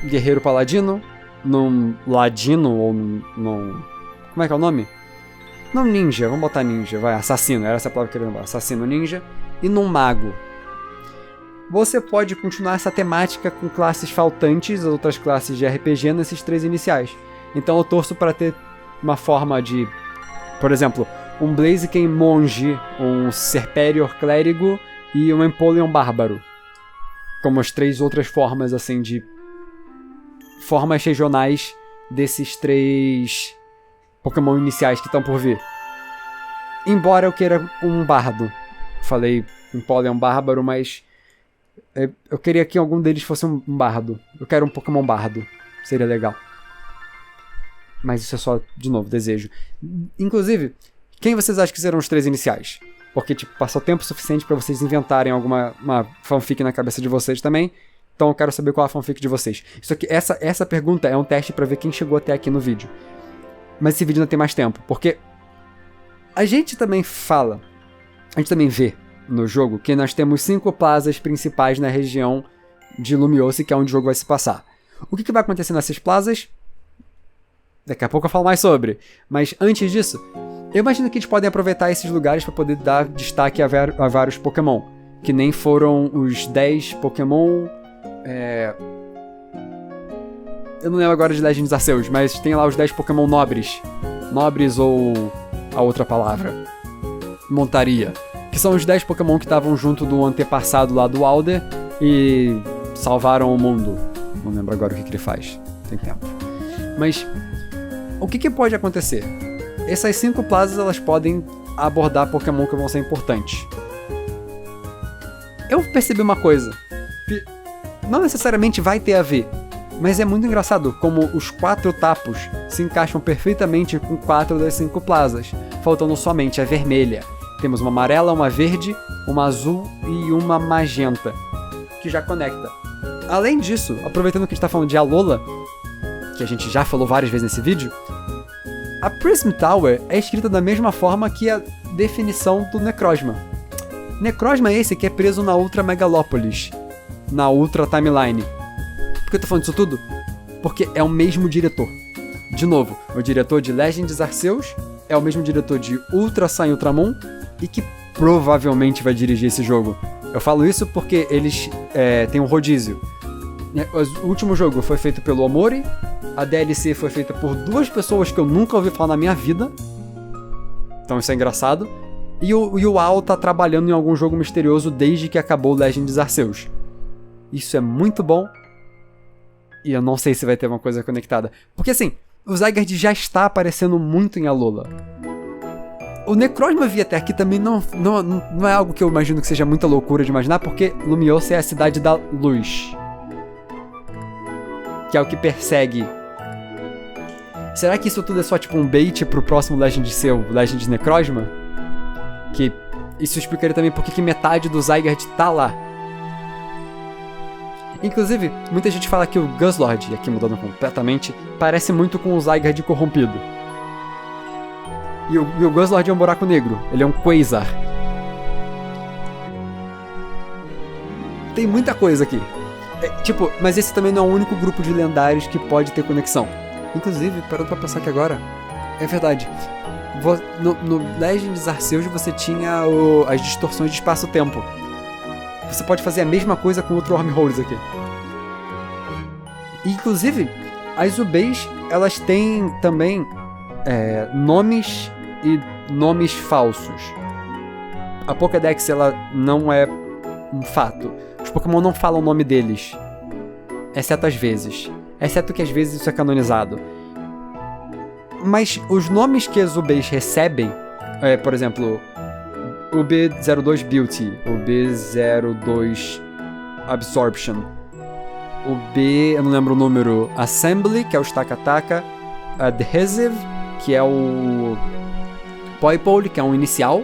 Guerreiro Paladino, num Ladino ou num... Como é que é o nome? Num Ninja, vamos botar Ninja, vai, Assassino, era essa a palavra que eu queria lembrar, Assassino Ninja, e num Mago. Você pode continuar essa temática com classes faltantes, as outras classes de RPG, nesses três iniciais. Então eu torço para ter uma forma de, por exemplo, um Blaziken Monge, um Serperior Clérigo e um Empoleon Bárbaro. Como as três outras formas, assim, de formas regionais desses três Pokémon iniciais que estão por vir. Embora eu queira um Bardo. Falei Empoleon Bárbaro, mas eu queria que algum deles fosse um Bardo. Eu quero um Pokémon Bardo. Seria legal. Mas isso é só, de novo, desejo. Inclusive, quem vocês acham que serão os três iniciais? Porque, tipo, passou tempo suficiente pra vocês inventarem uma fanfic na cabeça de vocês também. Então eu quero saber qual é a fanfic de vocês. Isso aqui, essa pergunta é um teste pra ver quem chegou até aqui no vídeo. Mas esse vídeo ainda tem mais tempo. Porque a gente também vê no jogo que nós temos 5 plazas principais na região de Lumiose, que é onde o jogo vai se passar. O que vai acontecer nessas plazas? Daqui a pouco eu falo mais sobre. Mas antes disso, Eu imagino que eles podem aproveitar esses lugares para poder dar destaque a vários Pokémon, que nem foram os 10 Pokémon... Eu não lembro agora de Legends Arceus, mas tem lá os 10 Pokémon nobres. Nobres ou a outra palavra. Montaria. Que são os 10 Pokémon que estavam junto do antepassado lá do Alder e salvaram o mundo. Não lembro agora o que ele faz. Tem tempo. Mas o que pode acontecer? Essas 5 plazas elas podem abordar Pokémon que vão ser importantes. Eu percebi uma coisa. Que não necessariamente vai ter a ver. Mas é muito engraçado como os 4 tapos se encaixam perfeitamente com 4 das 5 plazas, faltando somente a vermelha. Temos uma amarela, uma verde, uma azul e uma magenta, que já conecta. Além disso, aproveitando que a gente está falando de Alola, que a gente já falou várias vezes nesse vídeo, a Prism Tower é escrita da mesma forma que a definição do Necrozma. Necrozma é esse que é preso na Ultra Megalópolis, na Ultra Timeline. Por que eu tô falando disso tudo? Porque é o mesmo diretor. De novo, o diretor de Legends Arceus é o mesmo diretor de Ultra Sun e Ultramon e que provavelmente vai dirigir esse jogo. Eu falo isso porque eles têm um rodízio. O último jogo foi feito pelo Omori, a DLC foi feita por 2 pessoas que eu nunca ouvi falar na minha vida. Então isso é engraçado. E o Ao tá trabalhando em algum jogo misterioso desde que acabou Legends Arceus. Isso é muito bom. E eu não sei se vai ter uma coisa conectada. Porque assim, o Zygarde já está aparecendo muito em Alola. O Necrozma vir até aqui também não é algo que eu imagino que seja muita loucura de imaginar, porque Lumiose é a cidade da luz. Que é o que persegue. Será que isso tudo é só tipo um bait pro próximo Legend ser o Legend Necrozma? Que isso explicaria também porque que metade do Zygarde tá lá. Inclusive, muita gente fala que o Guzzlord, aqui mudando completamente, parece muito com o Zygarde corrompido. E o Guzzlord é um buraco negro, ele é um Quasar. Tem muita coisa aqui. Mas esse também não é o único grupo de lendários que pode ter conexão. Inclusive, parando pra pensar aqui agora, é verdade. No Legends Arceus você tinha as distorções de espaço-tempo. Você pode fazer a mesma coisa com outro Wormholes aqui. Inclusive, as UBs, elas têm também nomes e nomes falsos. A Pokédex, ela não é um fato. Os Pokémon não falam o nome deles. Exceto às vezes. Exceto que às vezes isso é canonizado. Mas os nomes que as UBs recebem, por exemplo... o B02 Beauty, o B02 Absorption, o B, eu não lembro o número, Assembly, que é o Stakataka, Adhesive, que é o Poipole, que é um inicial,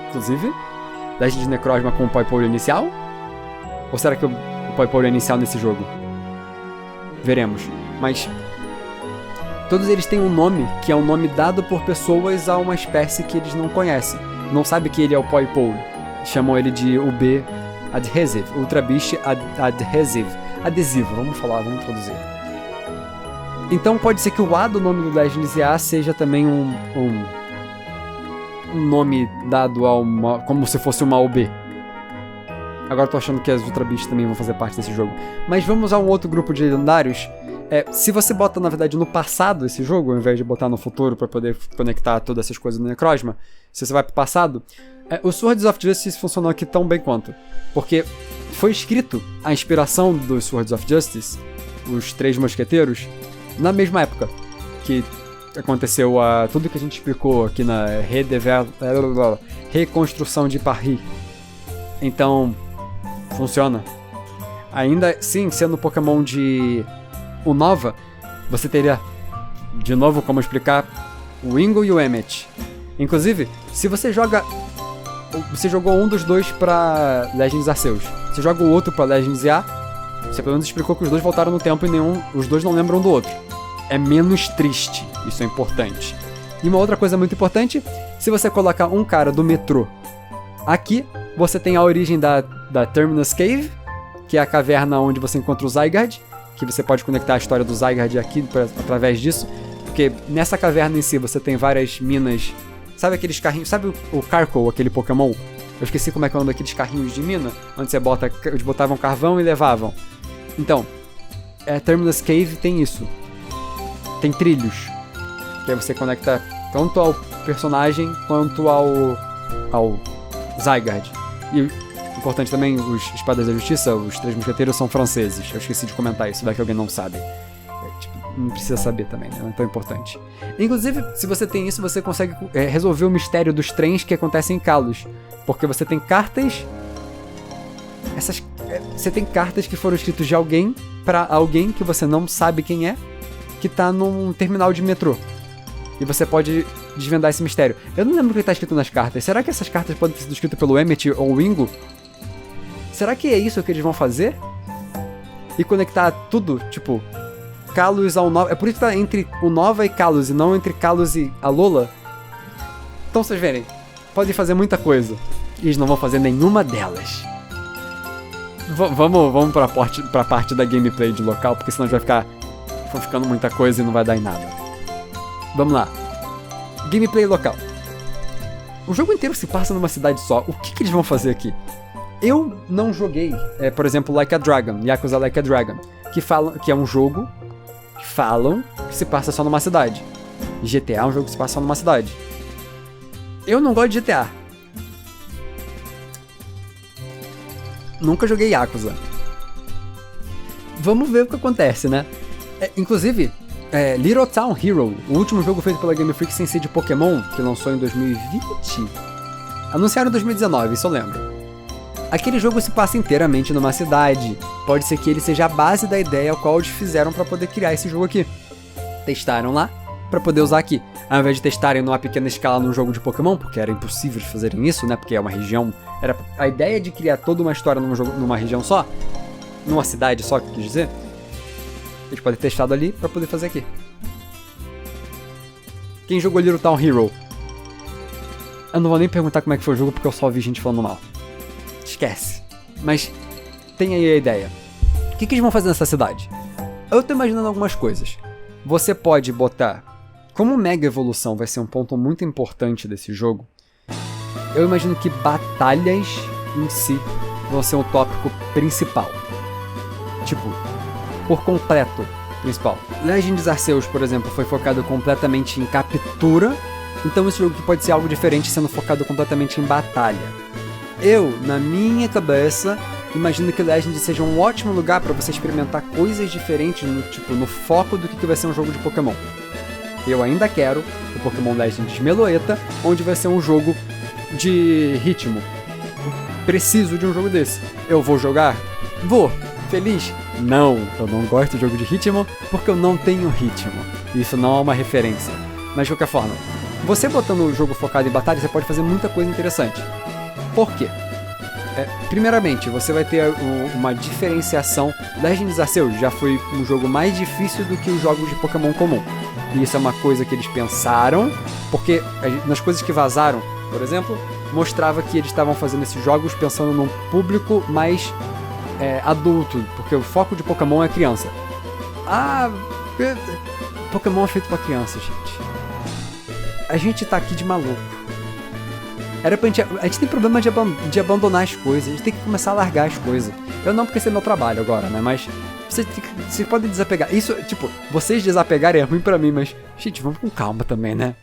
inclusive, Legend Necrozma com o Poipole inicial? Ou será que o Poipole é inicial nesse jogo? Veremos, mas... todos eles têm um nome, que é um nome dado por pessoas a uma espécie que eles não conhecem. Não sabe que ele é o Poipole. Chamam ele de UB Adhesive. Ultra Beast Adhesive. Adesivo, vamos traduzir. Então pode ser que o A do nome do Legends A seja também um nome dado a uma... como se fosse uma UB. Agora eu tô achando que as Ultra Beasts também vão fazer parte desse jogo. Mas vamos a um outro grupo de lendários. Se você bota, na verdade, no passado esse jogo, ao invés de botar no futuro para poder conectar todas essas coisas no Necrozma, se você vai pro passado, o Swords of Justice funcionou aqui tão bem quanto. Porque foi escrito a inspiração dos Swords of Justice, os 3 mosqueteiros, na mesma época que aconteceu tudo que a gente explicou aqui na reconstrução de Paris. Então, funciona. Ainda, sim, sendo Pokémon de... o Nova, você teria, de novo, como explicar, o Wingull e o Emmet. Inclusive, se você joga... você jogou um dos 2 pra Legends Arceus, você joga o outro pra Legends A, você pelo menos explicou que os 2 voltaram no tempo e os 2 não lembram do outro. É menos triste, isso é importante. E uma outra coisa muito importante, se você colocar um cara do metrô aqui, você tem a origem da Terminus Cave, que é a caverna onde você encontra o Zygarde, que você pode conectar a história do Zygarde aqui através disso. Porque nessa caverna em si você tem várias minas. Sabe aqueles carrinhos? Sabe o Carkol, aquele Pokémon? Eu esqueci como é que é o nome daqueles carrinhos de mina, onde eles botavam carvão e levavam. Então, Terminus Cave tem isso. Tem trilhos. Que aí você conecta tanto ao personagem quanto ao Zygarde. E importante também, os Espadas da Justiça, os Três Mosqueteiros são franceses. Eu esqueci de comentar isso, vai que alguém não sabe. Não precisa saber também, né? Não é tão importante. Inclusive, se você tem isso, você consegue resolver o mistério dos trens que acontecem em Kalos. Porque você tem cartas... Você tem cartas que foram escritas de alguém pra alguém que você não sabe quem é, que tá num terminal de metrô. E você pode desvendar esse mistério. Eu não lembro o que tá escrito nas cartas. Será que essas cartas podem ter sido escritas pelo Emmet ou o Ingo? Será que é isso que eles vão fazer? E conectar tudo, tipo... Kalos ao Nova... É por isso que tá entre o Nova e Kalos, e não entre Kalos e Alola. Então, vocês verem, podem fazer muita coisa. E eles não vão fazer nenhuma delas. Vamos pra parte da gameplay de local, porque senão vai ficando muita coisa e não vai dar em nada. Vamos lá. Gameplay local. O jogo inteiro se passa numa cidade só. O que eles vão fazer aqui? Eu não joguei, por exemplo, Like a Dragon, Yakuza Like a Dragon, que é um jogo que falam que se passa só numa cidade. GTA é um jogo que se passa só numa cidade. Eu não gosto de GTA. Nunca joguei Yakuza. Vamos ver o que acontece, né? Inclusive, Little Town Hero, o último jogo feito pela Game Freak sem ser de Pokémon, que lançou em 2020. Anunciaram em 2019, isso eu lembro. Aquele jogo se passa inteiramente numa cidade. Pode ser que ele seja a base da ideia ao qual eles fizeram para poder criar esse jogo aqui. Testaram lá para poder usar aqui. Ao invés de testarem numa pequena escala num jogo de Pokémon, porque era impossível de fazerem isso, né? Porque é uma região... Era a ideia de criar toda uma história numa região só, numa cidade só, que eu quis dizer. Eles podem ter testado ali para poder fazer aqui. Quem jogou Little Town Hero? Eu não vou nem perguntar como é que foi o jogo, porque eu só vi gente falando mal. Esquece. Mas tem aí a ideia. O que eles vão fazer nessa cidade? Eu tô imaginando algumas coisas. Você pode botar... Como Mega Evolução vai ser um ponto muito importante desse jogo, eu imagino que batalhas em si vão ser um tópico principal. Tipo, por completo principal. Legends Arceus, por exemplo, foi focado completamente em captura, então esse jogo aqui pode ser algo diferente, sendo focado completamente em batalha. Eu, na minha cabeça, imagino que Legends seja um ótimo lugar para você experimentar coisas diferentes, no foco do que vai ser um jogo de Pokémon. Eu ainda quero o Pokémon Legends Meloetta, onde vai ser um jogo de ritmo. Preciso de um jogo desse. Eu vou jogar? Vou. Feliz? Não, eu não gosto de jogo de ritmo porque eu não tenho ritmo. Isso não é uma referência. Mas de qualquer forma, você botando o jogo focado em batalha, você pode fazer muita coisa interessante. Por quê? Primeiramente, você vai ter uma diferenciação. Legends Arceus já foi um jogo mais difícil do que os jogos de Pokémon comum. E isso é uma coisa que eles pensaram, porque nas coisas que vazaram, por exemplo, mostrava que eles estavam fazendo esses jogos pensando num público mais adulto, porque o foco de Pokémon é criança. Pokémon é feito pra criança, gente. A gente tá aqui de maluco. A gente tem problema de abandonar as coisas, a gente tem que começar a largar as coisas. Eu não, porque esse é meu trabalho agora, né? Mas você pode desapegar. Isso, tipo, vocês desapegarem é ruim pra mim, mas, gente, vamos com calma também, né?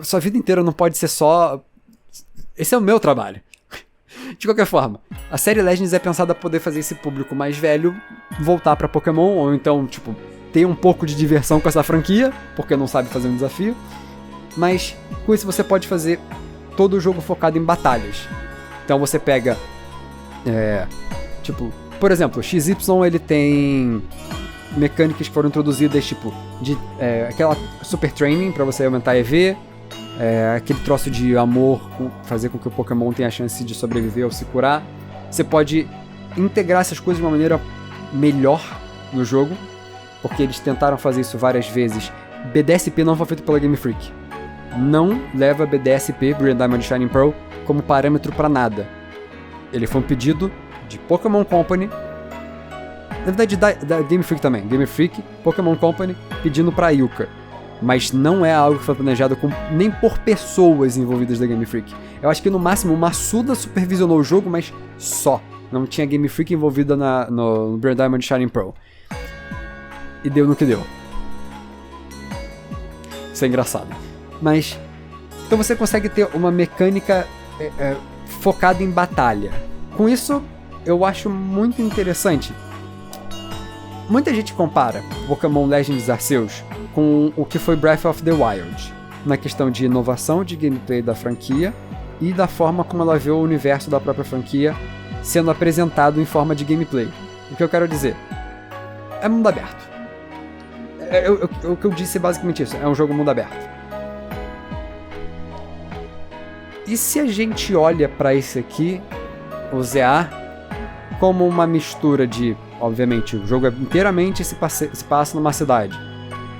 Sua vida inteira não pode ser só... Esse é o meu trabalho. De qualquer forma, a série Legends é pensada pra poder fazer esse público mais velho voltar pra Pokémon, ou então, tipo, ter um pouco de diversão com essa franquia, porque não sabe fazer um desafio. Mas, com isso você pode fazer todo o jogo focado em batalhas. Então você pega... tipo, por exemplo, XY ele tem mecânicas que foram introduzidas, tipo, de aquela super training pra você aumentar EV, aquele troço de amor, fazer com que o Pokémon tenha a chance de sobreviver ou se curar. Você pode integrar essas coisas de uma maneira melhor no jogo, porque eles tentaram fazer isso várias vezes. BDSP não foi feito pela Game Freak. Não leva BDSP, Brilliant Diamond Shining Pearl, como parâmetro pra nada. Ele foi um pedido de Pokémon Company, na verdade da Game Freak também, Game Freak, Pokémon Company, pedindo pra Yuka. mas não é algo que foi planejado nem por pessoas envolvidas da Game Freak. Eu acho que no máximo o Masuda supervisionou o jogo, mas só. Não tinha Game Freak envolvida no Brilliant Diamond Shining Pearl. E deu no que deu. Isso é engraçado. Mas, então você consegue ter uma mecânica focada em batalha. Com isso, eu acho muito interessante. Muita gente compara Pokémon Legends Arceus com o que foi Breath of the Wild, na questão de inovação de gameplay da franquia e da forma como ela vê o universo da própria franquia sendo apresentado em forma de gameplay. O que eu quero dizer? É mundo aberto. O que eu disse é basicamente isso, é um jogo mundo aberto. E se a gente olha pra esse aqui, o ZA, como uma mistura de, obviamente, o jogo inteiramente se passa numa cidade.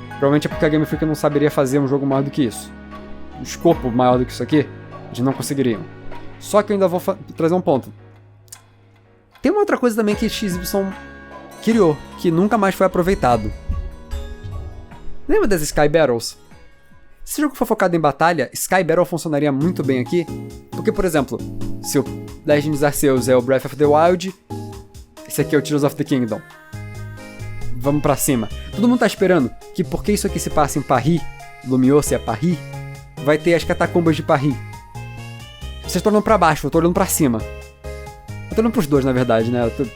Provavelmente é porque a Game Freak não saberia fazer um jogo maior do que isso. Um escopo maior do que isso aqui, eles não conseguiriam. Só que eu ainda vou trazer um ponto. Tem uma outra coisa também que XY criou, que nunca mais foi aproveitado. Lembra das Sky Battles? Se o jogo for focado em batalha, Sky Battle funcionaria muito bem aqui, porque, por exemplo, se o Legends Arceus é o Breath of the Wild, esse aqui é o Tears of the Kingdom. Vamos pra cima. Todo mundo tá esperando que, porque isso aqui se passa em Paris, Lumiose é Paris, vai ter as catacumbas de Paris. Vocês estão olhando pra baixo, eu tô olhando pra cima. Eu tô olhando pros dois, na verdade, né? Eu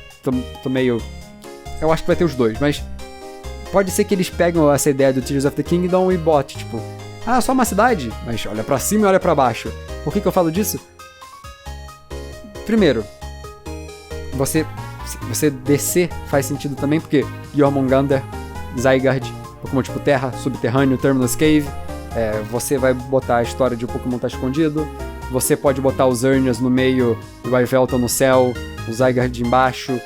tô meio... Eu acho que vai ter os dois, mas... Pode ser que eles pegam essa ideia do Tears of the Kingdom e botem, tipo... Ah, só uma cidade? Mas olha pra cima e olha pra baixo. Por que eu falo disso? Primeiro, você descer faz sentido também, porque Jormungandr, Zygarde, Pokémon tipo Terra, Subterrâneo, Terminus Cave, você vai botar a história de o Pokémon tá escondido, você pode botar os Zernias no meio, o Yveltal no céu, o Zygarde embaixo,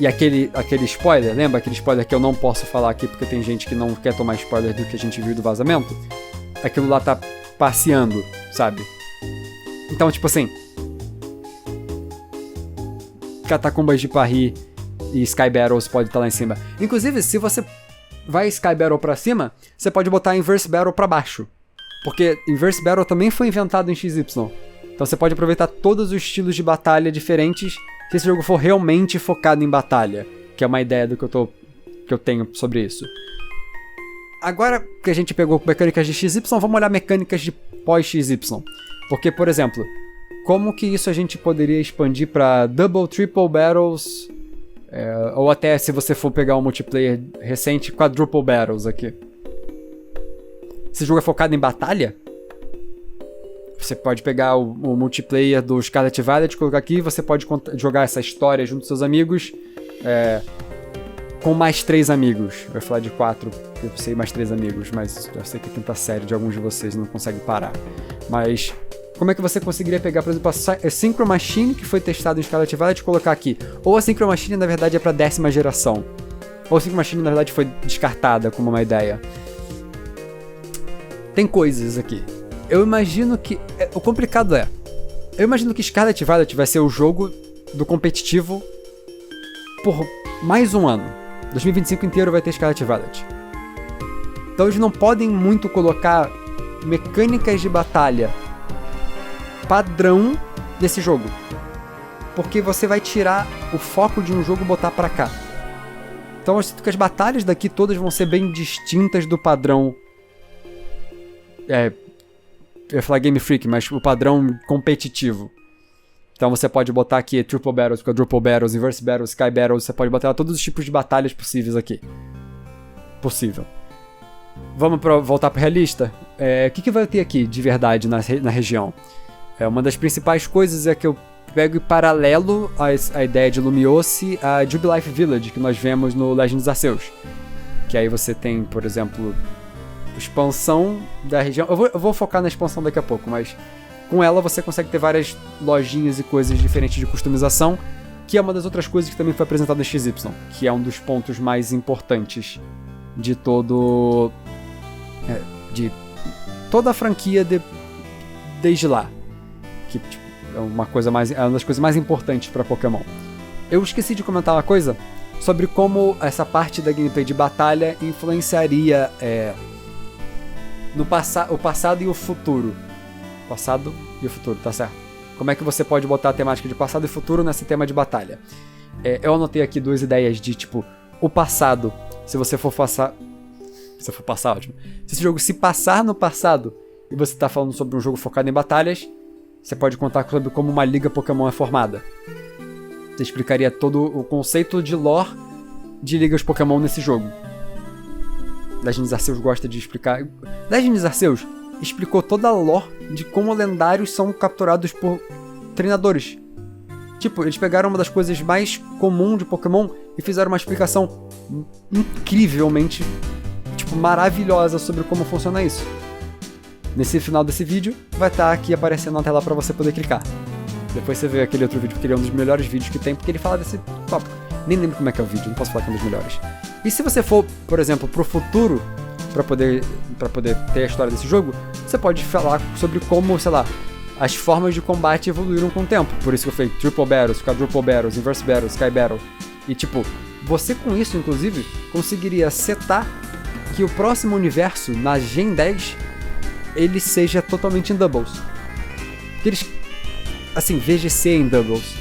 e aquele spoiler, lembra aquele spoiler que eu não posso falar aqui porque tem gente que não quer tomar spoiler do que a gente viu do vazamento? Aquilo lá tá passeando, sabe? Então, tipo assim... Catacumbas de Paris e Sky Battles pode estar lá em cima. Inclusive, se você vai Sky Battle pra cima, você pode botar Inverse Battle pra baixo. Porque Inverse Battle também foi inventado em XY. Então você pode aproveitar todos os estilos de batalha diferentes se esse jogo for realmente focado em batalha. Que é uma ideia do que eu tenho sobre isso. Agora que a gente pegou mecânicas de XY, vamos olhar mecânicas de pós-XY. Porque, por exemplo, como que isso a gente poderia expandir para Double, Triple Battles, ou até, se você for pegar um multiplayer recente, Quadruple Battles aqui. Esse jogo é focado em batalha? Você pode pegar o multiplayer do Scarlet Violet, colocar aqui, você pode jogar essa história junto com seus amigos, com mais 3 amigos. Eu ia falar de 4, eu sei mais 3 amigos, mas eu sei que a quinta série de alguns de vocês não consegue parar. Mas como é que você conseguiria pegar, por exemplo, a Synchro Machine, que foi testado em Scarlet Violet, e colocar aqui? Ou a Synchro Machine, na verdade, é pra 10ª geração. Ou a Synchro Machine, na verdade, foi descartada como uma ideia. Tem coisas aqui. Eu imagino que... O complicado é... Eu imagino que Scarlet Violet vai ser o jogo do competitivo por mais um ano. 2025 inteiro vai ter Scarlet Violet. Então eles não podem muito colocar mecânicas de batalha padrão desse jogo. Porque você vai tirar o foco de um jogo e botar pra cá. Então eu sinto que as batalhas daqui todas vão ser bem distintas do padrão... Eu ia falar Game Freak, mas o padrão competitivo. Então você pode botar aqui Triple Battles, Quadruple Battles, Inverse Battles, Sky Battles, você pode botar todos os tipos de batalhas possíveis aqui. Possível. Vamos voltar para a lista? O que vai ter aqui de verdade na região? Uma das principais coisas é que eu pego em paralelo a ideia de Lumiose a Jubilife Village, que nós vemos no Legends Arceus. Que aí você tem, por exemplo... expansão da região. Eu vou focar na expansão daqui a pouco, mas com ela você consegue ter várias lojinhas e coisas diferentes de customização, que é uma das outras coisas que também foi apresentada no XY, que é um dos pontos mais importantes de de toda a franquia desde lá, que tipo, é uma das coisas mais importantes para Pokémon. Eu esqueci de comentar uma coisa sobre como essa parte da gameplay de batalha influenciaria o passado e o futuro. Passado e o futuro, tá certo. Como é que você pode botar a temática de passado e futuro nesse tema de batalha? Eu anotei aqui 2 ideias de, tipo, o passado, se você for passar... Se for passar, ótimo. Se esse jogo se passar no passado e você tá falando sobre um jogo focado em batalhas, você pode contar sobre como uma liga Pokémon é formada. Você explicaria todo o conceito de lore de ligas Pokémon nesse jogo. Legends Arceus gosta de explicar... Legends Arceus explicou toda a lore de como lendários são capturados por treinadores. Tipo, eles pegaram uma das coisas mais comuns de Pokémon e fizeram uma explicação incrivelmente, tipo, maravilhosa sobre como funciona isso. Nesse final desse vídeo, vai estar aqui aparecendo na tela pra você poder clicar. Depois você vê aquele outro vídeo, porque ele é um dos melhores vídeos que tem, porque ele fala desse tópico. Nem lembro como é que é o vídeo, não posso falar que é um dos melhores. E se você for, por exemplo, pro futuro, pra poder ter a história desse jogo, você pode falar sobre como, sei lá, as formas de combate evoluíram com o tempo. Por isso que eu falei Triple Battles, Quadruple Battles, Inverse Battles, Sky Battle. E tipo, você com isso, inclusive, conseguiria setar que o próximo universo, na Gen 10, ele seja totalmente em Doubles. Que eles, assim, VGC em Doubles.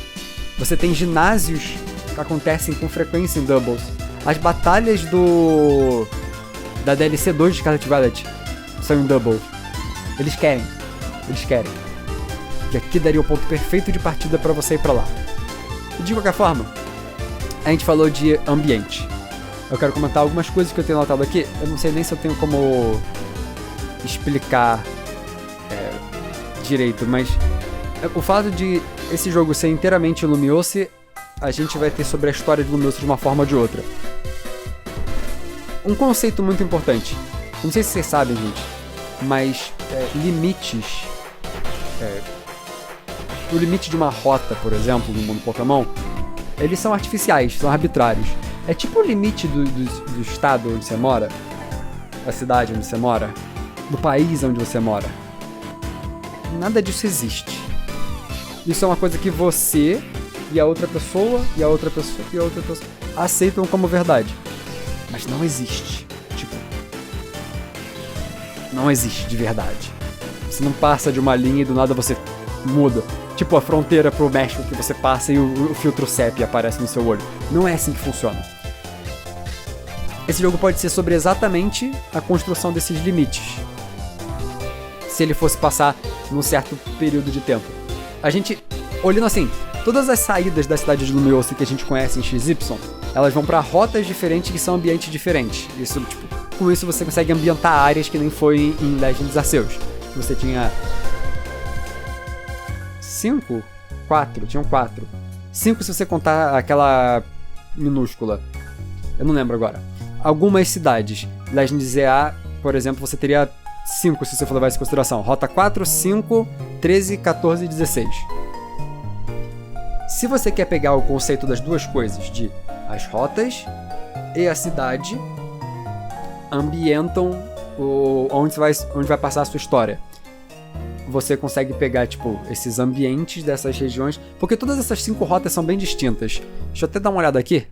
Você tem ginásios que acontecem com frequência em Doubles. As batalhas da DLC 2 de Scarlet Violet são em Doubles. Eles querem. E aqui daria o ponto perfeito de partida pra você ir pra lá. E de qualquer forma, a gente falou de ambiente. Eu quero comentar algumas coisas que eu tenho notado aqui. Eu não sei nem se eu tenho como explicar direito, mas o fato de esse jogo ser inteiramente Lumiose, a gente vai ter sobre a história de Lumiose de uma forma ou de outra. Um conceito muito importante, não sei se vocês sabem, gente, mas limites, o limite de uma rota, por exemplo, no mundo Pokémon, eles são artificiais, são arbitrários. É tipo o limite do estado onde você mora, da cidade onde você mora, do país onde você mora. Nada disso existe. Isso é uma coisa que você e a outra pessoa, e a outra pessoa, e a outra pessoa aceitam como verdade. Mas não existe. Tipo, não existe de verdade. Você não passa de uma linha e do nada você muda. Tipo a fronteira pro México que você passa e o filtro CEP aparece no seu olho. Não é assim que funciona. Esse jogo pode ser sobre exatamente a construção desses limites. Se ele fosse passar num certo período de tempo. A gente, olhando assim, todas as saídas da cidade de Lumiose que a gente conhece em XY, elas vão pra rotas diferentes que são ambientes diferentes. Isso, tipo, com isso você consegue ambientar áreas que nem foi em Legends Arceus. Você tinha 5? 4? Tinham 4. 5 se você contar aquela minúscula. Eu não lembro agora. Algumas cidades. Legends ZA, por exemplo, você teria 5 se você for levar isso em consideração. Rota 4, 5, 13, 14 e 16. Se você quer pegar o conceito das duas coisas, de as rotas e a cidade ambientam onde vai passar a sua história. Você consegue pegar, tipo, esses ambientes dessas regiões, porque todas essas 5 rotas são bem distintas. Deixa eu até dar uma olhada aqui.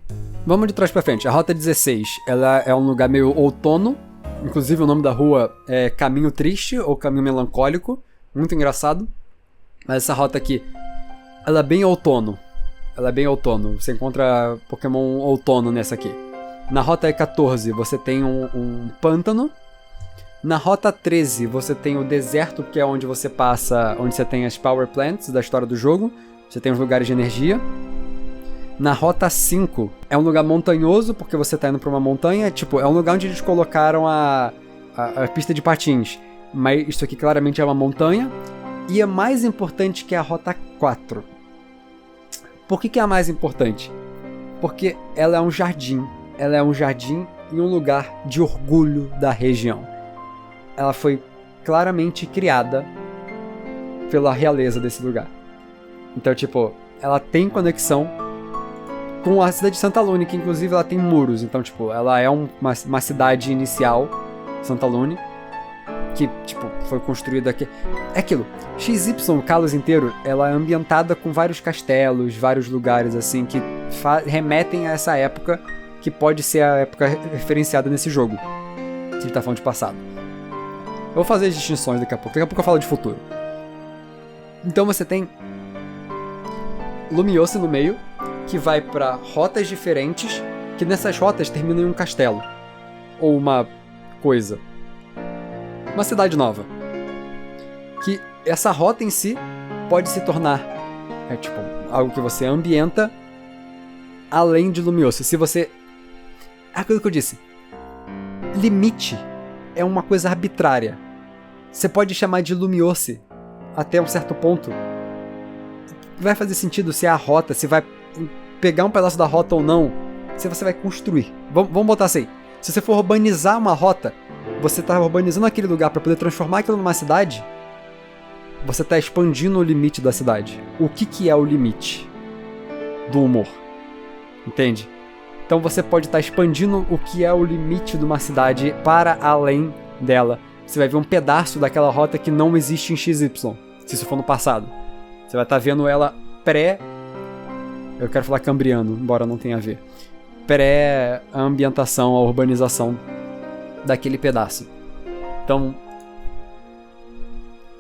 Vamos de trás pra frente. A rota 16, ela é um lugar meio outono. Inclusive o nome da rua é Caminho Triste ou Caminho Melancólico. Muito engraçado. Mas essa rota aqui, ela é bem outono. Você encontra Pokémon outono nessa aqui. Na rota 14 você tem um pântano. Na rota 13 você tem o deserto, que é onde você passa, onde você tem as Power Plants da história do jogo. Você tem os lugares de energia. Na rota 5 é um lugar montanhoso, porque você tá indo pra uma montanha. Tipo, é um lugar onde eles colocaram a pista de patins. Mas isso aqui claramente é uma montanha. E é mais importante que a rota 4. Por que é a mais importante? Porque ela é um jardim. Ela é um jardim e um lugar de orgulho da região. Ela foi claramente criada pela realeza desse lugar. Então, tipo, ela tem conexão com a cidade de Santa Lune, que inclusive ela tem muros. Então, tipo, ela é uma cidade inicial, Santa Lune, que, tipo, foi construída aqui. É aquilo, XY, Kalos inteiro, ela é ambientada com vários castelos, vários lugares, assim, que remetem a essa época, que pode ser a época referenciada nesse jogo, se ele tá falando de passado. vou fazer as distinções daqui a pouco eu falo de futuro. Então você tem Lumiose no meio, que vai pra rotas diferentes, que nessas rotas terminam em um castelo. Ou uma coisa. Uma cidade nova. Que essa rota em si pode se tornar algo que você ambienta além de Lumiose. Se você... É aquilo que eu disse. Limite é uma coisa arbitrária. Você pode chamar de Lumiose até um certo ponto. Vai fazer sentido se é a rota, se vai pegar um pedaço da rota ou não, se você vai construir. Vamos botar assim. Se você for urbanizar uma rota, você está urbanizando aquele lugar para poder transformar aquilo numa cidade, você está expandindo o limite da cidade. O que é o limite do humor? Entende? Então você pode estar expandindo o que é o limite de uma cidade para além dela. Você vai ver um pedaço daquela rota que não existe em XY, se isso for no passado. Você vai estar vendo ela eu quero falar cambriano, embora não tenha a ver. A ambientação, a urbanização daquele pedaço. Então,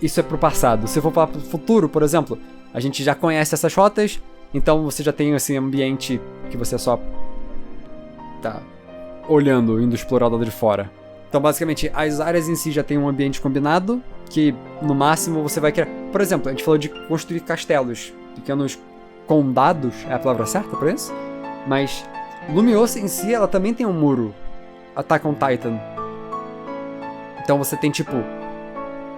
isso é pro passado. Se for para pro futuro, por exemplo, a gente já conhece essas rotas, então você já tem esse ambiente que você só tá olhando, indo explorar do lado de fora. Então, basicamente, as áreas em si já tem um ambiente combinado, que no máximo você vai criar... Por exemplo, a gente falou de construir castelos, pequenos condados, é a palavra certa pra isso? Mas Lumiose em si, ela também tem um muro, Attack on Titan. Então você tem,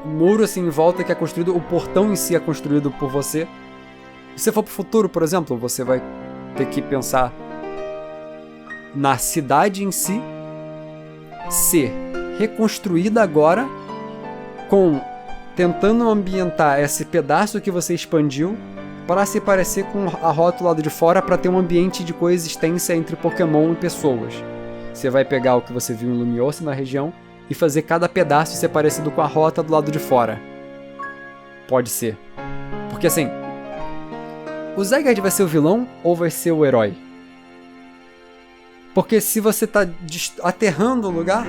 um muro assim em volta que é construído, o portão em si é construído por você. Se você for pro futuro, por exemplo, você vai ter que pensar na cidade em si ser reconstruída agora, tentando ambientar esse pedaço que você expandiu para se parecer com a rota do lado de fora, para ter um ambiente de coexistência entre Pokémon e pessoas. Você vai pegar o que você viu em Lumiose na região e fazer cada pedaço ser parecido com a rota do lado de fora. Pode ser. Porque assim, o Zygarde vai ser o vilão ou vai ser o herói? Porque se você tá aterrando o lugar,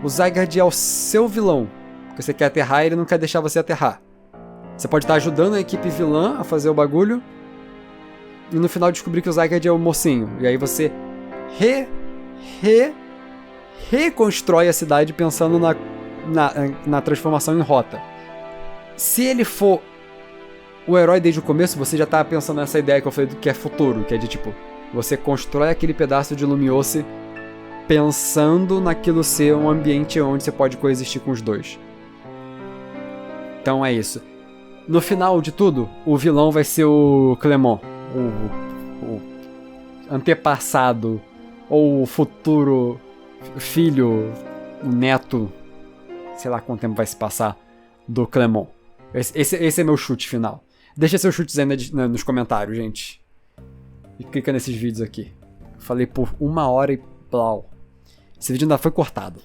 o Zygarde é o seu vilão. Porque você quer aterrar e ele não quer deixar você aterrar. Você pode estar ajudando a equipe vilã a fazer o bagulho e no final descobrir que o Zygarde é o mocinho. E aí você reconstrói a cidade pensando na transformação em rota. Se ele for o herói desde o começo, você já tá pensando nessa ideia que eu falei que é futuro, que é de você constrói aquele pedaço de Lumiose pensando naquilo ser um ambiente onde você pode coexistir com os dois. Então é isso. No final de tudo, o vilão vai ser o Clemon, o antepassado, ou o futuro filho, neto, sei lá quanto tempo vai se passar, do Clemon. Esse é meu chute final. Deixa seus chutes aí nos comentários, gente. E clica nesses vídeos aqui. Falei por 1 hora e blau. Esse vídeo ainda foi cortado.